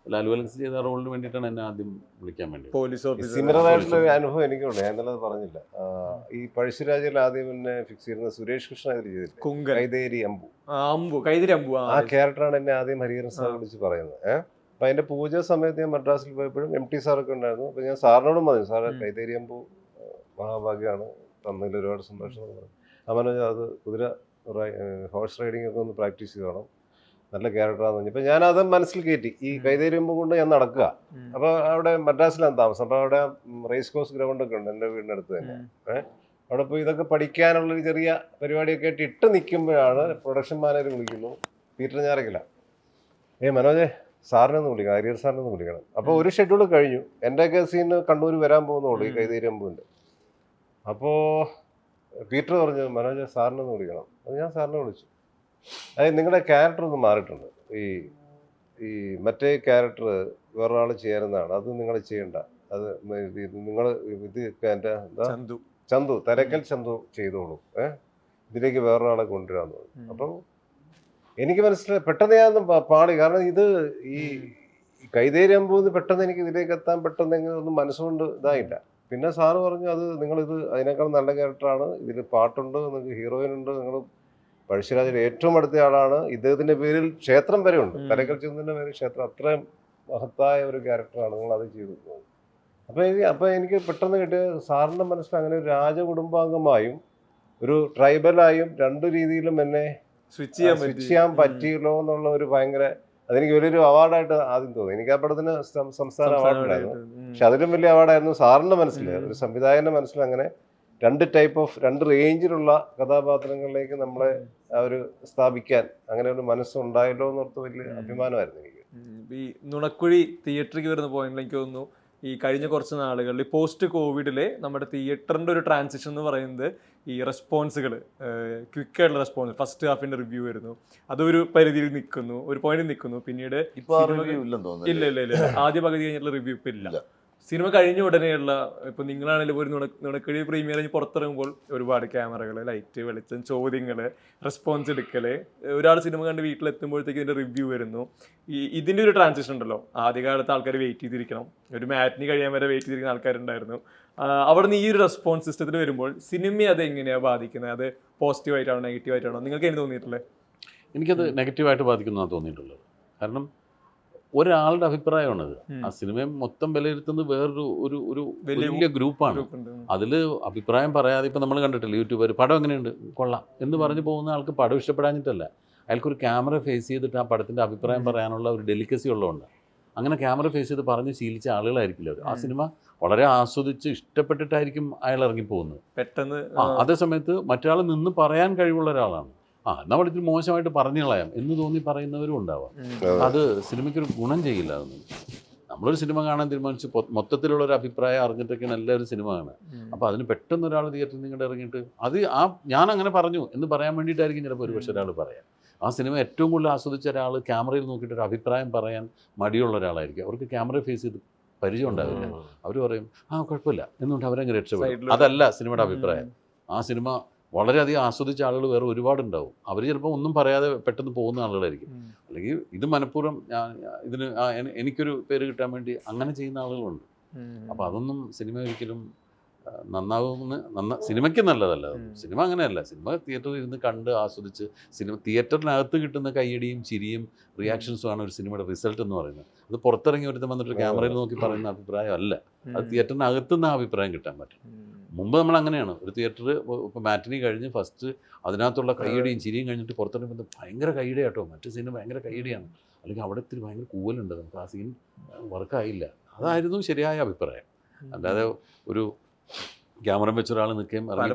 ലാലു അലക്സ് ചെയ്ത റോളിന് വേണ്ടിയിട്ടാണ് എന്നെ ആദ്യം വിളിക്കാൻ വേണ്ടി. സിമിലറായിട്ടുള്ള ഒരു അനുഭവം എനിക്കുണ്ട്. ഞാൻ എന്നുള്ളത് പറഞ്ഞില്ല. ഈ പഴശ്ശിരാജയിൽ ആദ്യം എന്നെ ഫിക്സ് ചെയ്യുന്നത് സുരേഷ് കൃഷ്ണ അതിൽ ചെയ്തിട്ട് കൈതേരി അമ്പു ആ ക്യാരക്ടറാണ് എന്നെ ആദ്യം ഹരിഹരൻ സാർ വിളിച്ച് പറയുന്നത്. അപ്പം അതിൻ്റെ പൂജ സമയത്ത് ഞാൻ മദ്രാസിൽ പോയപ്പോഴും MT സാറൊക്കെ ഉണ്ടായിരുന്നു. അപ്പോൾ ഞാൻ സാറിനോടും പറഞ്ഞു, സാറ് കൈതേരി അമ്പു മഹാഭാഗ്യമാണ്, തന്നതിൽ ഒരുപാട് സന്തോഷം എന്ന് പറഞ്ഞു. അങ്ങനെ അത് ഹോഴ്സ് റൈഡിംഗ് ഒക്കെ ഒന്ന് പ്രാക്ടീസ് ചെയ്തോണം, നല്ല ക്യാരക്ടറാണെന്ന് പറഞ്ഞു. ഇപ്പം ഞാനത് മനസ്സിൽ കയറ്റി. ഈ കൈതേരി അമ്പു കൊണ്ട് ഞാൻ നടക്കുക. അപ്പോൾ അവിടെ മദ്രാസിലാണ് താമസം. അപ്പോൾ അവിടെ റേസ് കോഴ്സ് ഗ്രൗണ്ടൊക്കെ ഉണ്ട് എൻ്റെ വീടിൻ്റെ അടുത്ത് തന്നെ. അവിടെ പോയി ഇതൊക്കെ പഠിക്കാനുള്ളൊരു ചെറിയ പരിപാടിയൊക്കെ ആയിട്ട് ഇട്ട് നിൽക്കുമ്പോഴാണ് പ്രൊഡക്ഷൻ മാനേജർ വിളിക്കുന്നു, പീറ്റർ ഞാറക്കില്ല, മനോജെ സാറിനൊന്ന് വിളിക്കണം, ഹരിഹർ സാറിനൊന്ന് വിളിക്കണം. അപ്പോൾ ഒരു ഷെഡ്യൂൾ കഴിഞ്ഞു. എൻ്റെയൊക്കെ സീന് കണ്ണൂർ വരാൻ പോകുന്നുള്ളൂ ഈ കൈതേരി അമ്പുവിൻ്റെ. അപ്പോൾ പീറ്റർ പറഞ്ഞു, മനോജ് സാറിനൊന്ന് വിളിക്കണം. അത് ഞാൻ സാറിനെ വിളിച്ചു. അതായത് നിങ്ങളുടെ ക്യാരക്ടർ ഒന്ന് മാറിയിട്ടുണ്ട്. ഈ മറ്റേ ക്യാരക്ടർ വേറൊരാൾ ചേരുന്നതാണ്, അത് നിങ്ങൾ ചെയ്യണ്ട, അത് നിങ്ങൾ ഇത് എൻ്റെ എന്താ ചന്തു തരക്കൽ ചന്തു ചെയ്തോളൂ, ഇതിലേക്ക് വേറൊരാളെ കൊണ്ടുവരാന്ന് പറഞ്ഞു. അപ്പം എനിക്ക് മനസ്സിലായി, പെട്ടെന്ന് ഞാൻ പാടി. കാരണം ഇത് ഈ കൈതേരി അമ്പൂന്ന് പെട്ടെന്ന് എനിക്ക് ഇതിലേക്ക് എത്താൻ പെട്ടെന്ന് ഒന്നും മനസ്സുകൊണ്ട് ഇതായില്ല. പിന്നെ സാറ് പറഞ്ഞു, അത് നിങ്ങളിത് അതിനേക്കാൾ നല്ല ക്യാരക്ടറാണ്, ഇതിൽ പാട്ടുണ്ട്, നിങ്ങൾക്ക് ഹീറോയിൻ ഉണ്ട്, നിങ്ങൾ പഴശ്ശിരാജയുടെ ഏറ്റവും അടുത്ത ആളാണ്, ഇദ്ദേഹത്തിൻ്റെ പേരിൽ ക്ഷേത്രം വരെ ഉണ്ട്, തരക്കൽ ചന്തുവിൻ്റെ പേരിൽ ക്ഷേത്രം, അത്രയും മഹത്തായ ഒരു ക്യാരക്ടറാണ്, നിങ്ങൾ അത് ചെയ്തു. അപ്പോൾ എനിക്ക് പെട്ടെന്ന് കിട്ടിയ സാറിൻ്റെ മനസ്സിൽ അങ്ങനെ ഒരു രാജകുടുംബാംഗമായും ഒരു ട്രൈബലായും 2 രീതിയിലും എന്നെ സ്വിച്ച് ചെയ്യാൻ പറ്റിയല്ലോ എന്നുള്ള ഒരു ഭയങ്കര, അതെനിക്ക് വലിയൊരു അവാർഡായിട്ട് ആദ്യം തോന്നി. എനിക്ക് ആ പടത്തിന് സംസ്ഥാന അവാർഡുണ്ടായിരുന്നു. പക്ഷെ അതിലും വലിയ അവാർഡായിരുന്നു സാറിൻ്റെ മനസ്സിൽ, ഒരു സംവിധായകൻ്റെ മനസ്സിൽ അങ്ങനെ 2 റേഞ്ചിലുള്ള കഥാപാത്രങ്ങളിലേക്ക് നമ്മളെ ഒരു സ്ഥാപിക്കാൻ അങ്ങനെ ഒരു മനസ്സുണ്ടായല്ലോ എന്നോർത്ത് വലിയ അഭിമാനമായിരുന്നു എനിക്ക്. ഈ നുണക്കുഴി തിയേറ്ററിലേക്ക് വരുന്ന പോയിന്റിൽ എനിക്ക് തോന്നുന്നു ഈ കഴിഞ്ഞ കുറച്ച് നാളുകളിൽ പോസ്റ്റ് കോവിഡിലെ നമ്മുടെ തിയേറ്ററിൻ്റെ ഒരു ട്രാൻസിഷൻ എന്ന് പറയുന്നത് ഈ റെസ്പോൺസുകൾ, ക്വിക്കായിട്ടുള്ള റെസ്പോൺസ്, ഫസ്റ്റ് ഹാഫിൻ്റെ റിവ്യൂ വരുന്നു, അതൊരു പരിധിയിൽ നിൽക്കുന്നു, ഒരു പോയിന്റിൽ നിൽക്കുന്നു. പിന്നീട് ഇല്ല ആദ്യ പകുതി കഴിഞ്ഞിട്ടുള്ള റിവ്യൂ ഇപ്പം ഇല്ല. സിനിമ കഴിഞ്ഞ ഉടനെയുള്ള, ഇപ്പോൾ നിങ്ങളാണെങ്കിലും ഒരു നുണക്കഴി പ്രീമിയർ കഴിഞ്ഞ് പുറത്തിറങ്ങുമ്പോൾ ഒരുപാട് ക്യാമറകൾ, ലൈറ്റ്, വെളിച്ചം, ചോദ്യങ്ങൾ, റെസ്പോൺസ് എടുക്കൽ, ഒരാൾ സിനിമ കണ്ട് വീട്ടിലെത്തുമ്പോഴത്തേക്ക് ഇതിൻ്റെ റിവ്യൂ വരുന്നു. ഇതിൻ്റെ ഒരു ട്രാൻസിഷൻ ഉണ്ടല്ലോ. ആദ്യകാലത്ത് ആൾക്കാർ വെയിറ്റ് ചെയ്തിരിക്കണം, ഒരു മാറ്റിനി കഴിയാൻ വരെ വെയിറ്റ് ചെയ്തിരിക്കുന്ന ആൾക്കാരുണ്ടായിരുന്നു. അവിടെ നിന്ന് ഈ ഒരു റെസ്പോൺസ് സിസ്റ്റത്തിൽ വരുമ്പോൾ സിനിമയെ അത് എങ്ങനെയാണ് ബാധിക്കുന്നത്? അത് പോസിറ്റീവായിട്ടാണോ നെഗറ്റീവായിട്ടാണോ? നിങ്ങൾക്ക് എനിക്ക് തോന്നിയിട്ടുള്ളത്? എനിക്കത് നെഗറ്റീവായിട്ട് ബാധിക്കുന്നതാണ് തോന്നിയിട്ടുള്ളത്. കാരണം ഒരാളുടെ അഭിപ്രായമാണത്. ആ സിനിമയെ മൊത്തം വിലയിരുത്തുന്നത് വേറൊരു ഒരു ഒരു വലിയ ഗ്രൂപ്പാണ്. അതിൽ അഭിപ്രായം പറയാതെ ഇപ്പം നമ്മൾ കണ്ടിട്ടില്ല യൂട്യൂബർ പടം എങ്ങനെയുണ്ട് കൊള്ളാം എന്ന് പറഞ്ഞ് പോകുന്ന ആൾക്ക് പടം ഇഷ്ടപ്പെടാഞ്ഞിട്ടല്ല, അയാൾക്കൊരു ക്യാമറ ഫേസ് ചെയ്തിട്ട് ആ പടത്തിൻ്റെ അഭിപ്രായം പറയാനുള്ള ഒരു ഡെലിക്കസി ഉള്ളതുകൊണ്ട്. അങ്ങനെ ക്യാമറ ഫേസ് ചെയ്ത് പറഞ്ഞ് ശീലിച്ച ആളുകളായിരിക്കില്ല അവർ. ആ സിനിമ വളരെ ആസ്വദിച്ച് ഇഷ്ടപ്പെട്ടിട്ടായിരിക്കും അയാൾ ഇറങ്ങിപ്പോകുന്നത് പെട്ടെന്ന്. അതേ സമയത്ത് മറ്റൊരാൾ നിന്ന് പറയാൻ കഴിവുള്ള ഒരാളാണ്, നമ്മൾ ഇതിന് മോശമായിട്ട് പറഞ്ഞു കളയാം എന്ന് തോന്നി പറയുന്നവരും ഉണ്ടാവാം. അത് സിനിമയ്ക്കൊരു ഗുണം ചെയ്യില്ല. അതൊന്നും നമ്മളൊരു സിനിമ കാണാൻ തീരുമാനിച്ച് മൊത്തത്തിലുള്ള ഒരു അഭിപ്രായം അറിഞ്ഞിട്ടൊക്കെയാണ് എല്ലാവരും സിനിമ കാണുക. അപ്പോൾ അതിന് പെട്ടെന്ന് ഒരാൾ തിയേറ്ററിൽ നിങ്ങളുടെ ഇറങ്ങിയിട്ട് അത് ഞാൻ അങ്ങനെ പറഞ്ഞു എന്ന് പറയാൻ വേണ്ടിയിട്ടായിരിക്കും ചിലപ്പോൾ ഒരു പക്ഷേ ഒരാൾ പറയാം. ആ സിനിമ ഏറ്റവും കൂടുതൽ ആസ്വദിച്ച ഒരാൾ ക്യാമറയിൽ നോക്കിയിട്ട് ഒരു അഭിപ്രായം പറയാൻ മടിയുള്ള ഒരാളായിരിക്കും. അവർക്ക് ക്യാമറ ഫേസ് ചെയ്ത് പരിചയം ഉണ്ടാവില്ല. അവർ പറയും കുഴപ്പമില്ല എന്നുകൊണ്ട് അവരങ്ങ് രക്ഷപ്പെടും. അതല്ല സിനിമയുടെ അഭിപ്രായം. ആ സിനിമ വളരെയധികം ആസ്വദിച്ച ആളുകൾ വേറെ ഒരുപാടുണ്ടാവും. അവർ ചിലപ്പോൾ ഒന്നും പറയാതെ പെട്ടെന്ന് പോകുന്ന ആളുകളായിരിക്കും. അല്ലെങ്കിൽ ഇത് മനഃപൂർവ്വം ഇതിന് എനിക്കൊരു പേര് കിട്ടാൻ വേണ്ടി അങ്ങനെ ചെയ്യുന്ന ആളുകളുണ്ട്. അപ്പോൾ അതൊന്നും സിനിമ ഒരിക്കലും സിനിമയ്ക്ക് നല്ലതല്ല. സിനിമ അങ്ങനെയല്ല. സിനിമ തിയേറ്ററിൽ ഇരുന്ന് കണ്ട് ആസ്വദിച്ച് തിയേറ്ററിനകത്ത് കിട്ടുന്ന കയ്യടിയും ചിരിയും റിയാക്ഷൻസും ആണ് ഒരു സിനിമയുടെ റിസൾട്ട് എന്ന് പറയുന്നത്. അത് പുറത്തിറങ്ങി ഒരുത്തം വന്നിട്ട് ക്യാമറയിൽ നോക്കി പറയുന്ന അഭിപ്രായം അല്ല. അത് തിയേറ്ററിനകത്തുനിന്ന് ആ അഭിപ്രായം കിട്ടാൻ പറ്റും. മുമ്പ് നമ്മൾ അങ്ങനെയാണ്. ഒരു തിയേറ്റർ ഇപ്പോൾ മാറ്റിനി കഴിഞ്ഞ് ഫസ്റ്റ് അതിനകത്തുള്ള കയ്യടിയും ചിരിയും കഴിഞ്ഞിട്ട് പുറത്തിറങ്ങുമ്പോൾ ഭയങ്കര കയ്യടി കേട്ടോ, മറ്റു സീൻ ഭയങ്കര കയ്യടിയാണ്, അല്ലെങ്കിൽ അവിടെ ഇത്തിരി ഭയങ്കര കൂവലുണ്ട്, നമുക്ക് ആ സീൻ വർക്കായില്ല. അതായിരുന്നു ശരിയായ അഭിപ്രായം. അല്ലാതെ ഒരു ക്യാമറ വെച്ച ഒരാൾ നിൽക്കുകയും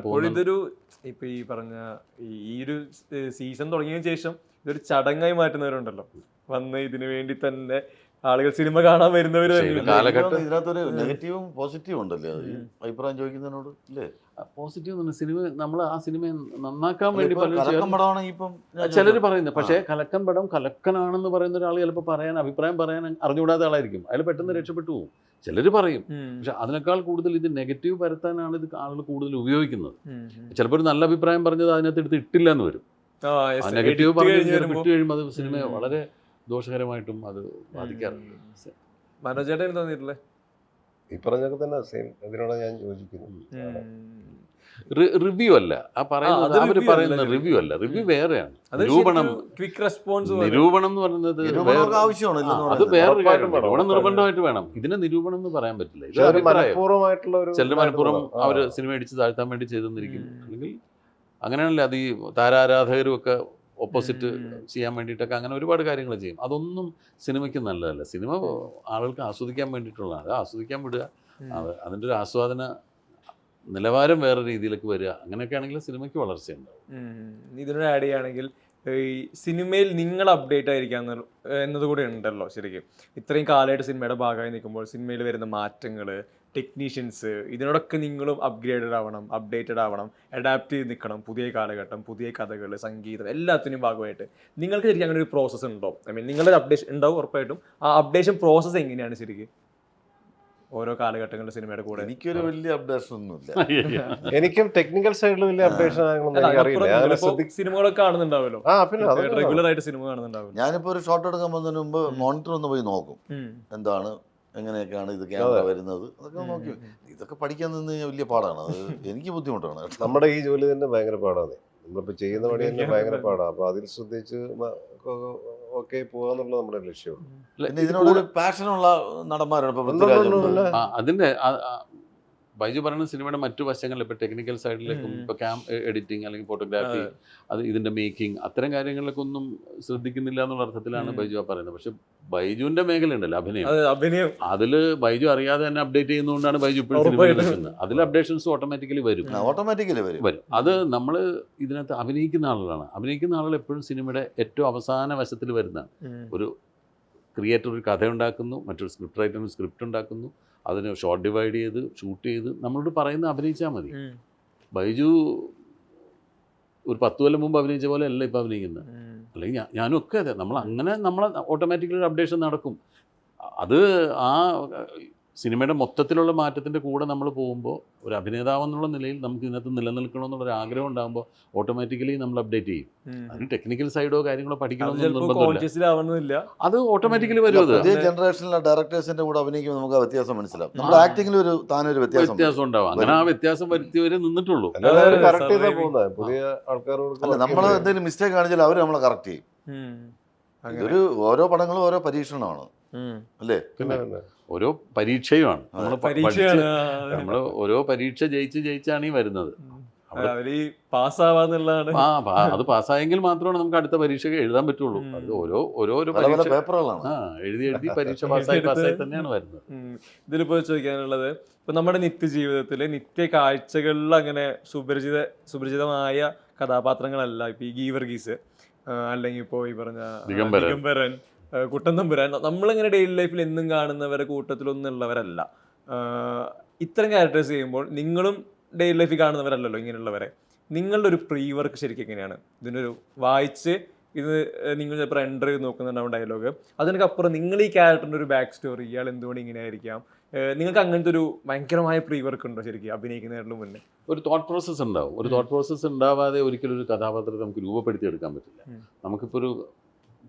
ഇതൊരു ഇപ്പൊ ഈ പറഞ്ഞ ഈ ഒരു സീസൺ തുടങ്ങിയതിനു ശേഷം ഇതൊരു ചടങ്ങായി മാറ്റുന്നവരുണ്ടല്ലോ, വന്ന് ഇതിനു വേണ്ടി തന്നെ ആളുകൾ സിനിമ കാണാൻ വരുന്നവര്. ഇതിനകത്തൊരു നെഗറ്റീവും പോസിറ്റീവും ഉണ്ടല്ലേ അഭിപ്രായം ചോദിക്കുന്നതിനോട് അല്ലേ? പോസിറ്റീവ് സിനിമ നമ്മൾ ആ സിനിമയെ നന്നാക്കാൻ വേണ്ടി ചിലർ പറയുന്നത്. പക്ഷേ കലക്കൻ പടം കലക്കനാണെന്ന് പറയുന്ന ഒരാൾ ചിലപ്പോൾ അഭിപ്രായം പറയാൻ അറിഞ്ഞുകൂടാത്ത ആളായിരിക്കും. അയാൾ പെട്ടെന്ന് രക്ഷപ്പെട്ടു പോകും. ചിലർ പറയും. പക്ഷെ അതിനേക്കാൾ കൂടുതൽ ഇത് നെഗറ്റീവ് പരത്താനാണ് ഇത് ആളുകൾ കൂടുതൽ ഉപയോഗിക്കുന്നത്. ചിലപ്പോൾ ഒരു നല്ല അഭിപ്രായം പറഞ്ഞത് അതിനകത്ത് എടുത്ത് ഇട്ടില്ല എന്ന് വരും. നെഗറ്റീവ് പറഞ്ഞു വിട്ട് കഴിയുമ്പോൾ അത് സിനിമയെ വളരെ ദോഷകരമായിട്ടും അത് ബാധിക്കാറുണ്ട്. മനോജേട്ടൻ തോന്നിയിട്ടില്ലേ? ഈ പറഞ്ഞൊക്കെ തന്നെ സെയിം. ഇതിനോട് ഞാൻ യോജിക്കുന്നു. റിവ്യൂ അല്ല ആ പറയുന്നത്. അവർ പറയുന്ന റിവ്യൂ അല്ല, റിവ്യൂ വേറെയാണ്. നിരൂപണം എന്ന് പറയുന്നത് അത് വേറൊരു കാര്യം. നിരൂപണം നിർബന്ധമായിട്ട് വേണം. ഇതിനെ നിരൂപണം എന്ന് പറയാൻ പറ്റില്ല. ചില മനഃപൂർവ്വം അവർ സിനിമ അടിച്ച് താഴ്ത്താൻ വേണ്ടി ചെയ്തെന്നിരിക്കും. അല്ലെങ്കിൽ അങ്ങനെയാണല്ലോ അത് ഈ താരാരാധകരും ഒക്കെ ഓപ്പോസിറ്റ് ചെയ്യാൻ വേണ്ടിയിട്ടൊക്കെ അങ്ങനെ ഒരുപാട് കാര്യങ്ങൾ ചെയ്യും. അതൊന്നും സിനിമയ്ക്ക് നല്ലതല്ല. സിനിമ ആളുകൾക്ക് ആസ്വദിക്കാൻ വേണ്ടിയിട്ടുള്ളതാണ്. അത് ആസ്വദിക്കാൻ വിടുക, അതിൻ്റെ ഒരു ആസ്വാദന നിലവാരം വേറെ രീതിയിലേക്ക് വരിക. അങ്ങനെയൊക്കെ ആണെങ്കിൽ സിനിമയ്ക്ക് വളർച്ചയുണ്ടാവും. ഇതിനോട് ആഡ് ചെയ്യുകയാണെങ്കിൽ ഈ സിനിമയിൽ നിങ്ങൾ അപ്ഡേറ്റ് ആയിരിക്കാം എന്നതുകൂടെ ഉണ്ടല്ലോ. ശരിക്കും ഇത്രയും കാലമായിട്ട് സിനിമയുടെ ഭാഗമായി നിൽക്കുമ്പോൾ സിനിമയിൽ വരുന്ന മാറ്റങ്ങൾ, ടെക്നീഷ്യൻസ്, ഇതിനോടൊക്കെ നിങ്ങളും അപ്ഗ്രേഡഡ് ആവണം, അപ്ഡേറ്റഡ് ആവണം, അഡാപ്റ്റ് ചെയ്ത് നിൽക്കണം. പുതിയ കാലഘട്ടം, പുതിയ കഥകൾ, സംഗീതം, എല്ലാത്തിനും ഭാഗമായിട്ട് നിങ്ങൾക്ക് ശരിക്കും അങ്ങനെ ഒരു പ്രോസസ്സ് ഉണ്ടോ? നിങ്ങളുടെ അപ്ഡേഷൻ ഉണ്ടാവും ഉറപ്പായിട്ടും. ആ അപ്ഡേഷൻ പ്രോസസ്സ് എങ്ങനെയാണ് ശരിക്കും ഓരോ കാലഘട്ടങ്ങളുടെ സിനിമയുടെ കൂടെ? എനിക്കൊരു വലിയ അപ്ഡേഷൻ ഒന്നുമില്ല. എനിക്കും ടെക്നിക്കൽ സൈഡിൽ വലിയ അപ്ഡേഷൻ സിനിമകളൊക്കെ കാണുന്നുണ്ടാവല്ലോ, റെഗുലർ ആയിട്ട് സിനിമ കാണുന്നുണ്ടാവും. ഞാനിപ്പോ ഒരു ഷോട്ട് എടുക്കാൻ പോകുന്നതിന് മുമ്പ് മോണിറ്റർ ഒന്ന് പോയി നോക്കും, എന്താണ് എങ്ങനെയൊക്കെയാണ് ഇത് ക്യാമറ വരുന്നത്, അതൊക്കെ നോക്കി. ഇതൊക്കെ പഠിക്കാൻ നിന്ന് കഴിഞ്ഞാൽ വലിയ പാടാണ്. അത് എനിക്ക് ബുദ്ധിമുട്ടാണ്. നമ്മുടെ ഈ ജോലി തന്നെ ഭയങ്കര പാടാണ്. നമ്മളിപ്പോൾ ചെയ്യുന്ന പണി തന്നെ ഭയങ്കര പാടാണ്. അപ്പോൾ അതിൽ ശ്രദ്ധിച്ച് ഓക്കെ പോകാന്നുള്ളത് നമ്മുടെ ലക്ഷ്യമാണ്. പിന്നെ ഇതിനോടൊരു പാഷനുള്ള നടന്മാരാണ്. അതിൻ്റെ ബൈജു പറയുന്ന സിനിമയുടെ മറ്റു വശങ്ങളിൽ ഇപ്പോൾ ടെക്നിക്കൽ സൈഡിലേക്കും ഇപ്പോൾ എഡിറ്റിംഗ് അല്ലെങ്കിൽ ഫോട്ടോഗ്രാഫി, അത് ഇതിൻ്റെ മേക്കിംഗ്, അത്തരം കാര്യങ്ങളിലൊക്കെ ഒന്നും ശ്രദ്ധിക്കുന്നില്ല എന്നുള്ള അർത്ഥത്തിലാണ് ബൈജു പറയുന്നത്. പക്ഷെ ബൈജുവിൻ്റെ മേഖല ഉണ്ടല്ലോ അഭിനയം, അതിൽ ബൈജു അറിയാതെ തന്നെ അപ്ഡേറ്റ് ചെയ്യുന്നതുകൊണ്ടാണ് ബൈജു ഇപ്പോഴും സിനിമയിൽ നിൽക്കുന്നത്. അതിൽ അപ്ഡേഷൻസ് ഓട്ടോമാറ്റിക്കലി വരും. അത് നമ്മൾ ഇതിനകത്ത് അഭിനയിക്കുന്ന ആളുകളാണ്. അഭിനയിക്കുന്ന ആളുകൾ എപ്പോഴും സിനിമയുടെ ഏറ്റവും അവസാന വശത്തിൽ വരുന്നതാണ്. ഒരു ക്രിയേറ്റർ ഒരു കഥ ഉണ്ടാക്കുന്നു, മറ്റൊരു സ്ക്രിപ്റ്റ് റൈറ്റർ സ്ക്രിപ്റ്റ് ഉണ്ടാക്കുന്നു, അതിന് ഷോർട്ട് ഡിവൈഡ് ചെയ്ത് ഷൂട്ട് ചെയ്ത് നമ്മളോട് പറയുന്ന അഭിനയിച്ചാൽ മതി. ബൈജു ഒരു 10 കൊല്ലം മുമ്പ് അഭിനയിച്ച പോലെ അല്ല ഇപ്പം അഭിനയിക്കുന്നത്. അല്ലെങ്കിൽ ഞാനും ഒക്കെ അതെ. നമ്മൾ ഓട്ടോമാറ്റിക്കലി ഒരു അപ്ഡേഷൻ നടക്കും. അത് ആ സിനിമയുടെ മൊത്തത്തിലുള്ള മാറ്റത്തിൻ്റെ കൂടെ നമ്മൾ പോകുമ്പോൾ ഒരു അഭിനേതാവെന്നുള്ള നിലയിൽ നമുക്ക് ഇതിനകത്ത് നിലനിൽക്കണമെന്നുള്ളൊരു ആഗ്രഹം ഉണ്ടാകുമ്പോൾ ഓട്ടോമാറ്റിക്കലി നമ്മൾ അപ്ഡേറ്റ് ചെയ്യും. അതിന് ടെക്നിക്കൽ സൈഡോ കാര്യങ്ങളോ പഠിക്കണമെന്നില്ല, അത് ഓട്ടോമാറ്റിക്കലി വരും. അത് പുതിയ ജനറേഷനിലെ ഡയറക്ടേഴ്സിന്റെ കൂടെ അഭിനയിക്കുമ്പോൾ നമുക്ക് ആ വ്യത്യാസം മനസ്സിലാവും. നമ്മുടെ ആക്ടിങ്ങിൽ താനൊരു വ്യത്യാസം ഉണ്ടാവും. അങ്ങനെ ആ വ്യത്യാസം വരുത്തിയവരെ നിന്നിട്ടുള്ളൂ. അല്ല, നമ്മൾ എന്തെങ്കിലും മിസ്റ്റേക്ക് കാണിച്ചാൽ അവർ നമ്മളെ കറക്റ്റ് ചെയ്യും. ഇതൊരു ഓരോ പടങ്ങളും ഓരോ പരീക്ഷണമാണ്. അല്ലേ? പിന്നെ പിന്നെ ഓരോ പരീക്ഷയുമാണ് നമ്മൾ പരീക്ഷയാണ് നമ്മൾ ഓരോ പരീക്ഷ ജയിച്ചാണ് ഈ വരുന്നത്. അവര് പാസ്സാവാന്നുള്ളതാണ്. അത് പാസ്സായെങ്കിൽ മാത്രമാണ് നമുക്ക് അടുത്ത പരീക്ഷ എഴുതാൻ പറ്റുള്ളൂ. അത് ഓരോ പല പല പരീക്ഷ പേപ്പറുകളാണ്. എഴുതി പരീക്ഷ പാസ്സായി തന്നെയാണ് വരുന്നത്. ഇതിലിപ്പോ ചോദിക്കാനുള്ളത്, ഇപ്പൊ നമ്മുടെ നിത്യജീവിതത്തില് നിത്യ കാഴ്ചകളിൽ അങ്ങനെ സുപരിചിതമായ കഥാപാത്രങ്ങളല്ല ഇപ്പൊ ഈ ഗീവർഗീസ്, അല്ലെങ്കിൽ ഇപ്പോ ഈ പറഞ്ഞ ദിഗംബരൻ, കുട്ടൻ തമ്പുരാൻ. നമ്മളിങ്ങനെ ഡെയിലി ലൈഫിൽ എന്നും കാണുന്നവരെ കൂട്ടത്തിലൊന്നും ഉള്ളവരല്ല. ഇത്തരം ക്യാരക്ടേഴ്സ് ചെയ്യുമ്പോൾ നിങ്ങളും ഡെയിലി ലൈഫിൽ കാണുന്നവരല്ലല്ലോ ഇങ്ങനെയുള്ളവരെ. നിങ്ങളുടെ ഒരു പ്രീ വർക്ക് ശരിക്കും എങ്ങനെയാണ്? ഇതിനൊരു വായിച്ച് ഇത് നിങ്ങൾ ചിലപ്പോൾ എൻ്റർ ചെയ്ത് നോക്കുന്നുണ്ടാവും ഡയലോഗ്, അതിനൊക്കപ്പുറം നിങ്ങൾ ഈ ക്യാരക്ടറിൻ്റെ ഒരു ബാക്ക് സ്റ്റോറി, ഇയാൾ എന്തുകൊണ്ട് ഇങ്ങനെ ആയിരിക്കാം, നിങ്ങൾക്ക് അങ്ങനത്തെ ഒരു ഭയങ്കരമായ പ്രീ വർക്ക് ഉണ്ടോ ശരിക്കും അഭിനയിക്കുന്നതിന് മുന്നേ? ഒരു തോട്ട് പ്രോസസ്സ് ഉണ്ടാവും. ഒരു തോട്ട് പ്രോസസ്സ് ഉണ്ടാവാതെ ഒരിക്കലും ഒരു കഥാപാത്രത്തെ നമുക്ക് രൂപപ്പെടുത്തി എടുക്കാൻ പറ്റില്ല. നമുക്കിപ്പോൾ ഒരു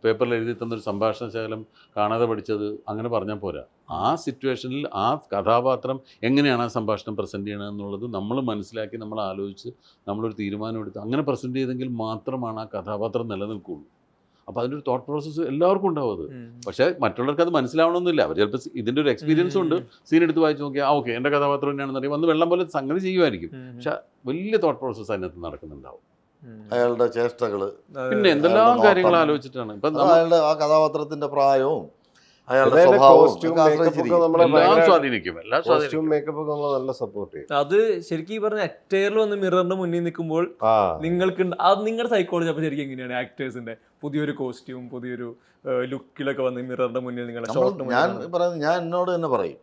പേപ്പറിൽ എഴുതി തന്നൊരു സംഭാഷണ ശകലം കാണാതെ പഠിച്ചത് അങ്ങനെ പറഞ്ഞാൽ പോരാ. ആ സിറ്റുവേഷനിൽ ആ കഥാപാത്രം എങ്ങനെയാണ് ആ സംഭാഷണം പ്രസൻറ്റ് ചെയ്യണം എന്നുള്ളത് നമ്മൾ മനസ്സിലാക്കി, നമ്മൾ ആലോചിച്ച് നമ്മളൊരു തീരുമാനം എടുത്ത് അങ്ങനെ പ്രസൻറ്റ് ചെയ്തെങ്കിൽ മാത്രമാണ് ആ കഥാപാത്രം നിലനിൽക്കുകയുള്ളൂ. അപ്പോൾ അതിൻ്റെ ഒരു തോട്ട് പ്രോസസ്സ് എല്ലാവർക്കും ഉണ്ടാവും അത്. പക്ഷേ മറ്റുള്ളവർക്ക് അത് മനസ്സിലാവണമെന്നില്ല. അവർ ചിലപ്പോൾ ഇതിൻ്റെ ഒരു എക്സ്പീരിയൻസ് ഉണ്ട്, സീൻ എടുത്ത് വായിച്ച് നോക്കിയാൽ ഓക്കെ എൻ്റെ കഥാപാത്രം തന്നെയാണെന്ന് അറിയാം, വന്ന് വെള്ളം പോലെ സംഗതി ചെയ്യുമായിരിക്കും. പക്ഷെ വലിയ തോട്ട് പ്രോസസ്സ് അതിനകത്ത് നടക്കുന്നുണ്ടാവും. അയാളുടെ ചേഷ്ടകള്, പിന്നെ എന്തെല്ലാം കാര്യങ്ങൾ ആലോചിച്ചിട്ടാണ്. ഇപ്പം അയാളുടെ ആ കഥാപാത്രത്തിന്റെ പ്രായവും അയാളുടെ സ്വഭാവവും സ്വാധീനിക്കും. നല്ല സപ്പോർട്ട് ചെയ്യും. അത് ശരിക്കും ഈ പറഞ്ഞ ആക്ടറിൽ വന്ന് മിററിന്റെ മുന്നിൽ നിൽക്കുമ്പോൾ നിങ്ങൾക്ക് അത് നിങ്ങളുടെ സൈക്കോളജി അപ്പോൾ ശരിക്കും എങ്ങനെയാണ്? ആക്ടേഴ്സിന്റെ പുതിയൊരു കോസ്റ്റ്യൂം, പുതിയൊരു ലുക്കിലൊക്കെ വന്ന് മിററിന്റെ മുന്നിൽ നിങ്ങളുടെ ഷോട്ട് ഞാൻ എന്നോട് തന്നെ പറയും,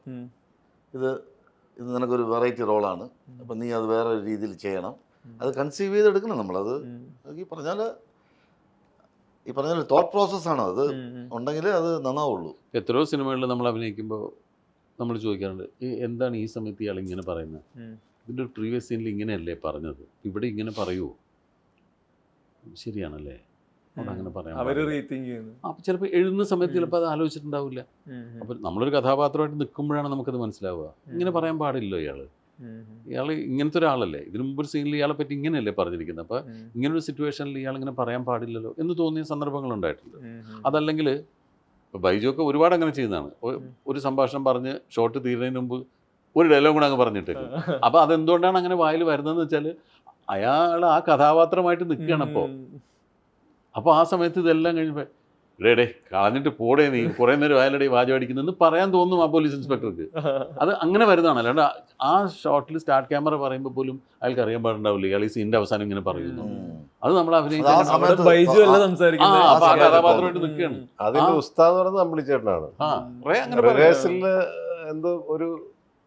ഇത് നിനക്കൊരു വെറൈറ്റി റോളാണ്, അപ്പം നീ അത് വേറെ രീതിയിൽ ചെയ്യണം, അത് കൺസീവ് ചെയ്തെടുക്കണം നമ്മളത്. ഈ പറഞ്ഞാൽ തോട്ട് പ്രോസസ്സാണ്, അത് ഉണ്ടെങ്കിലേ അത് നന്നാവുള്ളൂ. എത്രയോ സിനിമകളിൽ നമ്മൾ അഭിനയിക്കുമ്പോൾ നമ്മൾ ചോദിക്കാറുണ്ട്, എന്താണ് ഈ സമയത്ത് ഇയാൾ ഇങ്ങനെ പറയുന്നത്, ഇതിൻ്റെ ഒരു പ്രീവിയസ് സീനിൽ ഇങ്ങനെയല്ലേ പറഞ്ഞത്, ഇവിടെ ഇങ്ങനെ പറയുമോ? ശരിയാണല്ലേ, അവിടെ അങ്ങനെ പറയാം. അപ്പോൾ ചിലപ്പോൾ എഴുതുന്ന സമയത്ത് ചിലപ്പോൾ അത് ആലോചിച്ചിട്ടുണ്ടാവില്ല. അപ്പോൾ നമ്മളൊരു കഥാപാത്രമായിട്ട് നിൽക്കുമ്പോഴാണ് നമുക്കത് മനസ്സിലാവുക. ഇങ്ങനെ പറയാൻ പാടില്ലോ ഇയാൾ ഇങ്ങനത്തെ ഒരാളല്ലേ, ഇതിനു മുമ്പ് ഒരു സീനിൽ ഇയാളെ പറ്റി ഇങ്ങനെയല്ലേ പറഞ്ഞിരിക്കുന്നത്, അപ്പോൾ ഇങ്ങനൊരു സിറ്റുവേഷനിൽ ഇയാൾ ഇങ്ങനെ പറയാൻ പാടില്ലല്ലോ എന്ന് തോന്നിയ സന്ദർഭങ്ങളുണ്ടായിട്ടുണ്ട്. അതല്ലെങ്കിൽ ബൈജുവൊക്കെ ഒരുപാട് അങ്ങനെ ചെയ്യുന്നതാണ്. ഒരു സംഭാഷണം പറഞ്ഞ് ഷോട്ട് തീരുന്നതിന് മുമ്പ് ഒരു ഡയലോഗ് കൂടെ അങ്ങ് പറഞ്ഞിട്ടേക്കും. അപ്പോൾ അതെന്തുകൊണ്ടാണ് അങ്ങനെ വായിൽ വരുന്നതെന്ന് വെച്ചാൽ അയാൾ ആ കഥാപാത്രമായിട്ട് നിൽക്കുകയാണ്. അപ്പോൾ ആ സമയത്ത് ഇതെല്ലാം കഴിഞ്ഞപ്പോൾ ഡേ കളഞ്ഞിട്ട് പോടേ, നീ കുറേ നേരം അയാളുടെ വാചകം അടിക്കുന്നതെന്ന് പറയാൻ തോന്നും ആ പോലീസ് ഇൻസ്പെക്ടർക്ക്. അത് അങ്ങനെ വരുന്നതാണ്. അല്ലാണ്ട് ആ ഷോട്ടിൽ സ്റ്റാർട്ട് ക്യാമറ പറയുമ്പോൾ പോലും അയാൾക്ക് അറിയാൻ പാടുണ്ടാവില്ല ഇയാൾ ഈ സീൻ്റെ അവസാനം ഇങ്ങനെ പറയുന്നു. അത് നമ്മൾ അഭിനയിച്ച കഥാപാത്രമായിട്ട് നിൽക്കുകയാണ്. അതിന്റെ ഉസ്താദ് പറയുന്നത് അമ്പിളിച്ചേട്ടനാണ്. എന്തോ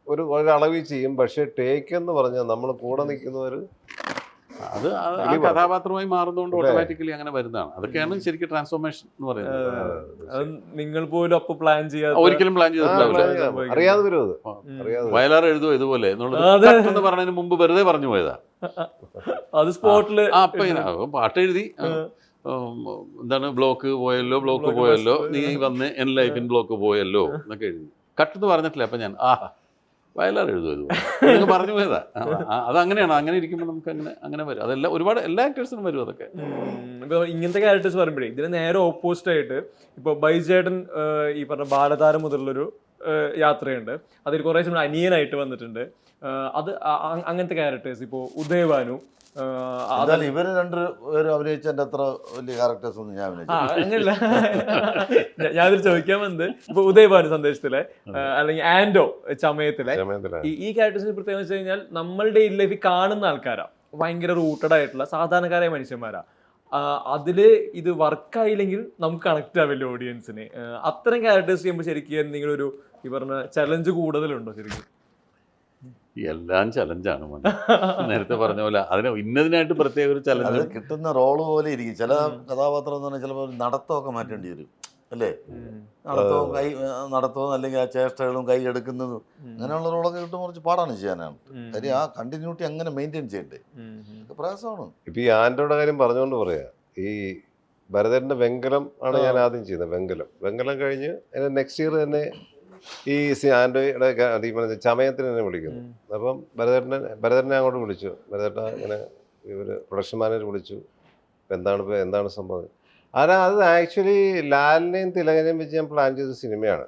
ഒരു അളവിൽ ചെയ്യും, പക്ഷെ ടേക്ക് എന്ന് പറഞ്ഞാൽ നമ്മൾ കൂടെ നിൽക്കുന്നവർ അത് ആ കഥാപാത്രമായി മാറുന്നതുകൊണ്ട് ഓട്ടോമാറ്റിക്കലി അങ്ങനെ വരുന്നതാണ്. അതൊക്കെയാണ് ശരിക്കും ട്രാൻസ്ഫോർമേഷൻ എന്ന് പറയുന്നത്. നിങ്ങൾ പോലും അപ്പൊ പ്ലാൻ ചെയ്യാതെ, ഒരിക്കലും പ്ലാൻ ചെയ്തിട്ടുണ്ടാവില്ല. അറിയാതെ വരും. വയലാർ എഴുതുമോ ഇതുപോലെ എന്നുള്ളത് പറഞ്ഞതിന് മുമ്പ് വെറുതെ പറഞ്ഞു പോയതാ. അത് സ്പോട്ടില് പാട്ട് എഴുതി, എന്താണ് ബ്ലോക്ക് പോയല്ലോ നീ വന്ന് എൻ ലൈഫിൻ ബ്ലോക്ക് പോയല്ലോ എന്നൊക്കെ എഴുതി. കട്ടെന്ന് പറഞ്ഞിട്ടില്ല. അപ്പം ഞാൻ വയലാർ എഴുതുമോ ഇതുപോലെ പറഞ്ഞു പോയതാ. അതങ്ങനെയാണ്. അങ്ങനെ ഇരിക്കുമ്പോൾ നമുക്ക് അങ്ങനെ വരും. അതെല്ലാം ഒരുപാട് എല്ലാ ആക്ടേഴ്സിനും വരും അതൊക്കെ. ഇപ്പോൾ ഇങ്ങനത്തെ ക്യാരക്ടേഴ്സ് പറയുമ്പോഴേ ഇതിന് നേരെ ഓപ്പോസിറ്റ് ആയിട്ട് ഇപ്പോൾ ബൈജേട്ടൻ ഈ പറഞ്ഞ ബാലതാരം മുതലുള്ളൊരു യാത്രയുണ്ട്. അതിൽ കുറേ സിനിമ അനിയനായിട്ട് വന്നിട്ടുണ്ട്. അത് അങ്ങനത്തെ ക്യാരക്ടേഴ്സ് ഇപ്പോൾ ഉദയഭാനു, ഇവര് രണ്ടുപേരും അഭിനയിച്ചതിന്റെ അത്ര വലിയ ക്യാരക്ടേഴ്സ് ഒന്നും ഞാൻ അങ്ങനെയല്ല. ഞാനതിൽ ചോദിക്കാൻ വന്നത് ഇപ്പൊ ഉദയഭാനു സന്ദേശത്തിലെ അല്ലെങ്കിൽ ആൻഡോ ചമയത്തിലെ ഈ ക്യാരക്ടേഴ്സിന് പ്രത്യേകം വെച്ച് കഴിഞ്ഞാൽ നമ്മൾ ഡെയിലി ലൈഫിൽ കാണുന്ന ആൾക്കാരാ, ഭയങ്കര റൂട്ടഡ് ആയിട്ടുള്ള സാധാരണക്കാരായ മനുഷ്യന്മാരാ. അതില് ഇത് വർക്കായില്ലെങ്കിൽ നമുക്ക് കണക്ട് ആവില്ല ഓഡിയൻസിന്. അത്തരം ക്യാരക്ടേഴ്സ് ചെയ്യുമ്പോൾ ശരിക്കും എന്തെങ്കിലും ഒരു ഈ പറഞ്ഞ ചലഞ്ച് കൂടുതലുണ്ടോ ശരിക്കും? എല്ലാം ചലഞ്ചാണ്. നേരത്തെ പറഞ്ഞ പോലെ അതിന് ഇന്നതിനായിട്ട് പ്രത്യേക ഒരു ചലഞ്ച്. കിട്ടുന്ന റോള് പോലെ ഇരിക്കും. ചില കഥാപാത്രം എന്ന് പറഞ്ഞാൽ ചിലപ്പോൾ നടത്തമൊക്കെ മാറ്റേണ്ടി വരും അല്ലേ? നടത്തവും അല്ലെങ്കിൽ ആ ചേഷ്ടകളും കൈ എടുക്കുന്നതും അങ്ങനെയുള്ള റോളൊക്കെ കിട്ടുമ്പോൾ കുറച്ച് പാടാണ് ചെയ്യാനാണ്. കാര്യം ആ കണ്ടിന്യൂറ്റി അങ്ങനെ മെയിൻറ്റെയിൻ ചെയ്യണ്ടേ, പ്രയാസമാണ്. ഇപ്പം ഈ ആൻഡ്രോയുടെ കാര്യം പറഞ്ഞുകൊണ്ട് പറയാ, ഈ ഭരതന്റെ വെങ്കലം ആണ് ഞാൻ ആദ്യം ചെയ്യുന്നത്. വെങ്കലം കഴിഞ്ഞ് നെക്സ്റ്റ് ഇയർ തന്നെ ഈ ആൻഡ്രോയുടെ ചമയത്തിന് തന്നെ വിളിക്കുന്നു. അപ്പം ഭരതനെ അങ്ങോട്ട് വിളിച്ചു. ഭരതേട്ട ഇങ്ങനെ ഇവർ പ്രൊഡക്ഷൻ മാനേജർ വിളിച്ചു, എന്താണ് സംഭവം. അത് ആക്ച്വലി ലാലിനെയും തിലകനെയും വെച്ച് ഞാൻ പ്ലാൻ ചെയ്ത സിനിമയാണ്.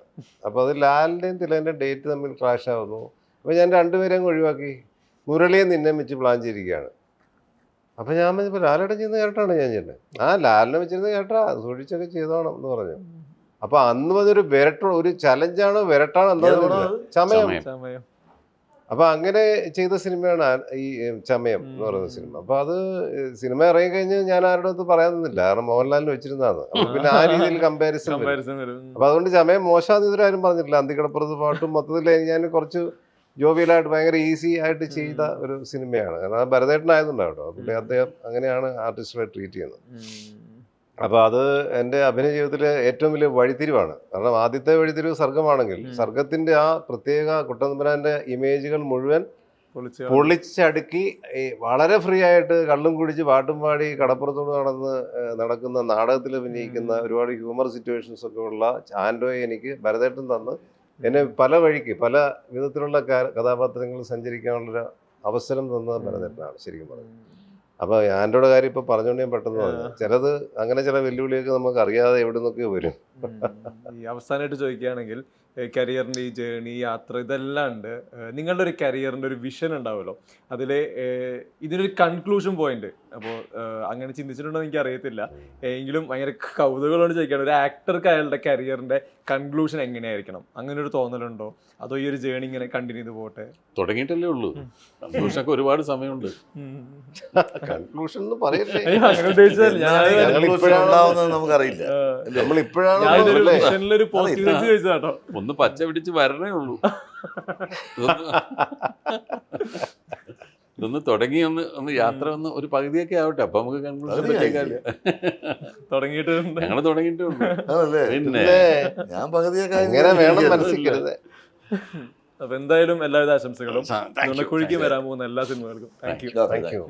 അപ്പോൾ അത് ലാലിൻ്റെയും തിലകൻ്റെയും ഡേറ്റ് തമ്മിൽ ക്ലാഷ് ആവുന്നു. അപ്പോൾ ഞാൻ രണ്ടുപേരെയും ഒഴിവാക്കി മുരളിയെ നിന്നെ വെച്ച് പ്ലാൻ ചെയ്തിരിക്കുകയാണ്. അപ്പോൾ ഞാൻ പറഞ്ഞപ്പോൾ ലാലേട്ടൻ ചെയ്യുന്ന കേട്ടാണ് ഞാൻ ചെയ്യുന്നത്. ലാലിനെ വെച്ചിരുന്ന കേട്ടാ സൂക്ഷിച്ചൊക്കെ ചെയ്തോണം എന്ന് പറഞ്ഞു. അപ്പോൾ അന്ന് പറഞ്ഞൊരു ഒരു ചലഞ്ചാണോ വിരട്ടാണോ എന്താ ചമയം. സമയം. അപ്പോൾ അങ്ങനെ ചെയ്ത സിനിമയാണ് ഈ ചമയം എന്ന് പറയുന്ന സിനിമ. അപ്പോൾ അത് സിനിമ ഇറങ്ങി കഴിഞ്ഞ് ഞാൻ ആരുടെ അടുത്ത് പറയാൻ നിന്നില്ല, കാരണം മോഹൻലാലിന് വെച്ചിരുന്നതാണ്. അപ്പോൾ പിന്നെ ആ രീതിയിൽ കമ്പാരിസൺ വരും. അപ്പോൾ അതുകൊണ്ട് ചമയം മോശമാണെന്ന് ഇതുവരെ ആരും പറഞ്ഞിട്ടില്ല. അന്തിക്കടപ്പുറത്ത് പാട്ടും മൊത്തത്തിൽ ഞാൻ കുറച്ച് ജോവിയലായിട്ട് ഭയങ്കര ഈസി ആയിട്ട് ചെയ്ത ഒരു സിനിമയാണ്. കാരണം അത് ഭരതേട്ടനായതുകൊണ്ടാണ് കേട്ടോ. പുള്ളി അദ്ദേഹം അങ്ങനെയാണ് ആർട്ടിസ്റ്റുകളെ ട്രീറ്റ് ചെയ്യുന്നത്. അപ്പോൾ അത് എൻ്റെ അഭിനയ ജീവിതത്തിലെ ഏറ്റവും വലിയ വഴിത്തിരിവാണ്. കാരണം ആദ്യത്തെ വഴിത്തിരിവ് സർഗമാണെങ്കിൽ സർഗത്തിൻ്റെ ആ പ്രത്യേക കുട്ടൻതമ്പുരാൻ്റെ ഇമേജുകൾ മുഴുവൻ പൊളിച്ചടുക്കി വളരെ ഫ്രീ ആയിട്ട് കള്ളും കുടിച്ച് പാട്ടും പാടി കടപ്പുറത്തോട് നടക്കുന്ന നാടകത്തിൽ അഭിനയിക്കുന്ന ഒരുപാട് ഹ്യൂമർ സിറ്റുവേഷൻസ് ഒക്കെ ഉള്ള ആൻഡോയെ എനിക്ക് ഭരതേട്ടൻ തന്ന് എന്നെ പല വഴിക്ക് പല വിധത്തിലുള്ള കഥാപാത്രങ്ങൾ സഞ്ചരിക്കാനുള്ളൊരു അവസരം തന്നത് ഭരതേട്ടനാണ് ശരിക്കും പറഞ്ഞത്. അപ്പോൾ ആൻഡോയുടെ കാര്യം ഇപ്പോൾ പറഞ്ഞുകൊണ്ട് ഞാൻ പെട്ടെന്ന് പറഞ്ഞു. ചിലത് അങ്ങനെ ചില വെല്ലുവിളിയൊക്കെ നമുക്ക് അറിയാതെ എവിടെ നിന്നൊക്കെ വരും. ഈ അവസാനമായിട്ട് ചോദിക്കുകയാണെങ്കിൽ കരിയറിൻ്റെ ഈ ജേണി, യാത്ര, ഇതെല്ലാം ഉണ്ട്. നിങ്ങളുടെ ഒരു കരിയറിൻ്റെ ഒരു വിഷൻ ഉണ്ടാവുമല്ലോ, അതിൽ ഇതിനൊരു കൺക്ലൂഷൻ പോയിന്റ്. അപ്പോൾ അങ്ങനെ ചിന്തിച്ചിട്ടുണ്ടോ എന്ന് എനിക്ക് അറിയത്തില്ല, എങ്കിലും ഭയങ്കര കൗതുകങ്ങളോട് ചോദിക്കുകയാണ്, ഒരു ആക്ടർക്ക് അയാളുടെ കരിയറിൻ്റെ കൺക്ലൂഷൻ എങ്ങനെയായിരിക്കണം, അങ്ങനെ ഒരു തോന്നലുണ്ടോ? അതോ ഈ ഒരു ജേണി ഇങ്ങനെ കണ്ടിന്യൂ ചെയ്ത് പോട്ടെ? തുടങ്ങിയിട്ടല്ലേ ഉള്ളൂ, കൺക്ലൂഷനൊക്കെ ഒരുപാട് സമയമുണ്ട്. കൺക്ലൂഷൻ എന്ന് പറയല്ലേ, അങ്ങനെ ഉദ്ദേശിച്ചതല്ല ഞാൻ. നമുക്കറിയില്ല. നമ്മളിപ്പോഴാണ് പോസിറ്റീവ് ചോദിച്ചതാട്ടോ. ഒന്ന് പച്ച പിടിച്ച് വരണേ ഉള്ളൂ. ഇതൊന്ന് തുടങ്ങി ഒന്ന് യാത്ര ഒന്ന് ഒരു പകുതിയൊക്കെ ആവട്ടെ, അപ്പൊ നമുക്ക് കൺക്ലൂഷൻ പറ്റിയേക്കാല്ല. തുടങ്ങിയിട്ടുണ്ട്, ഞങ്ങൾ തുടങ്ങിയിട്ടുണ്ട്. പിന്നെ ഞാൻ പകുതിയൊക്കെ വേണം മനസ്സിക്കരുത്. അപ്പൊ എന്തായാലും എല്ലാവിധ ആശംസകളും കുഴിക്കും വരാൻ പോകുന്ന എല്ലാ സിനിമകൾക്കും. Thank you.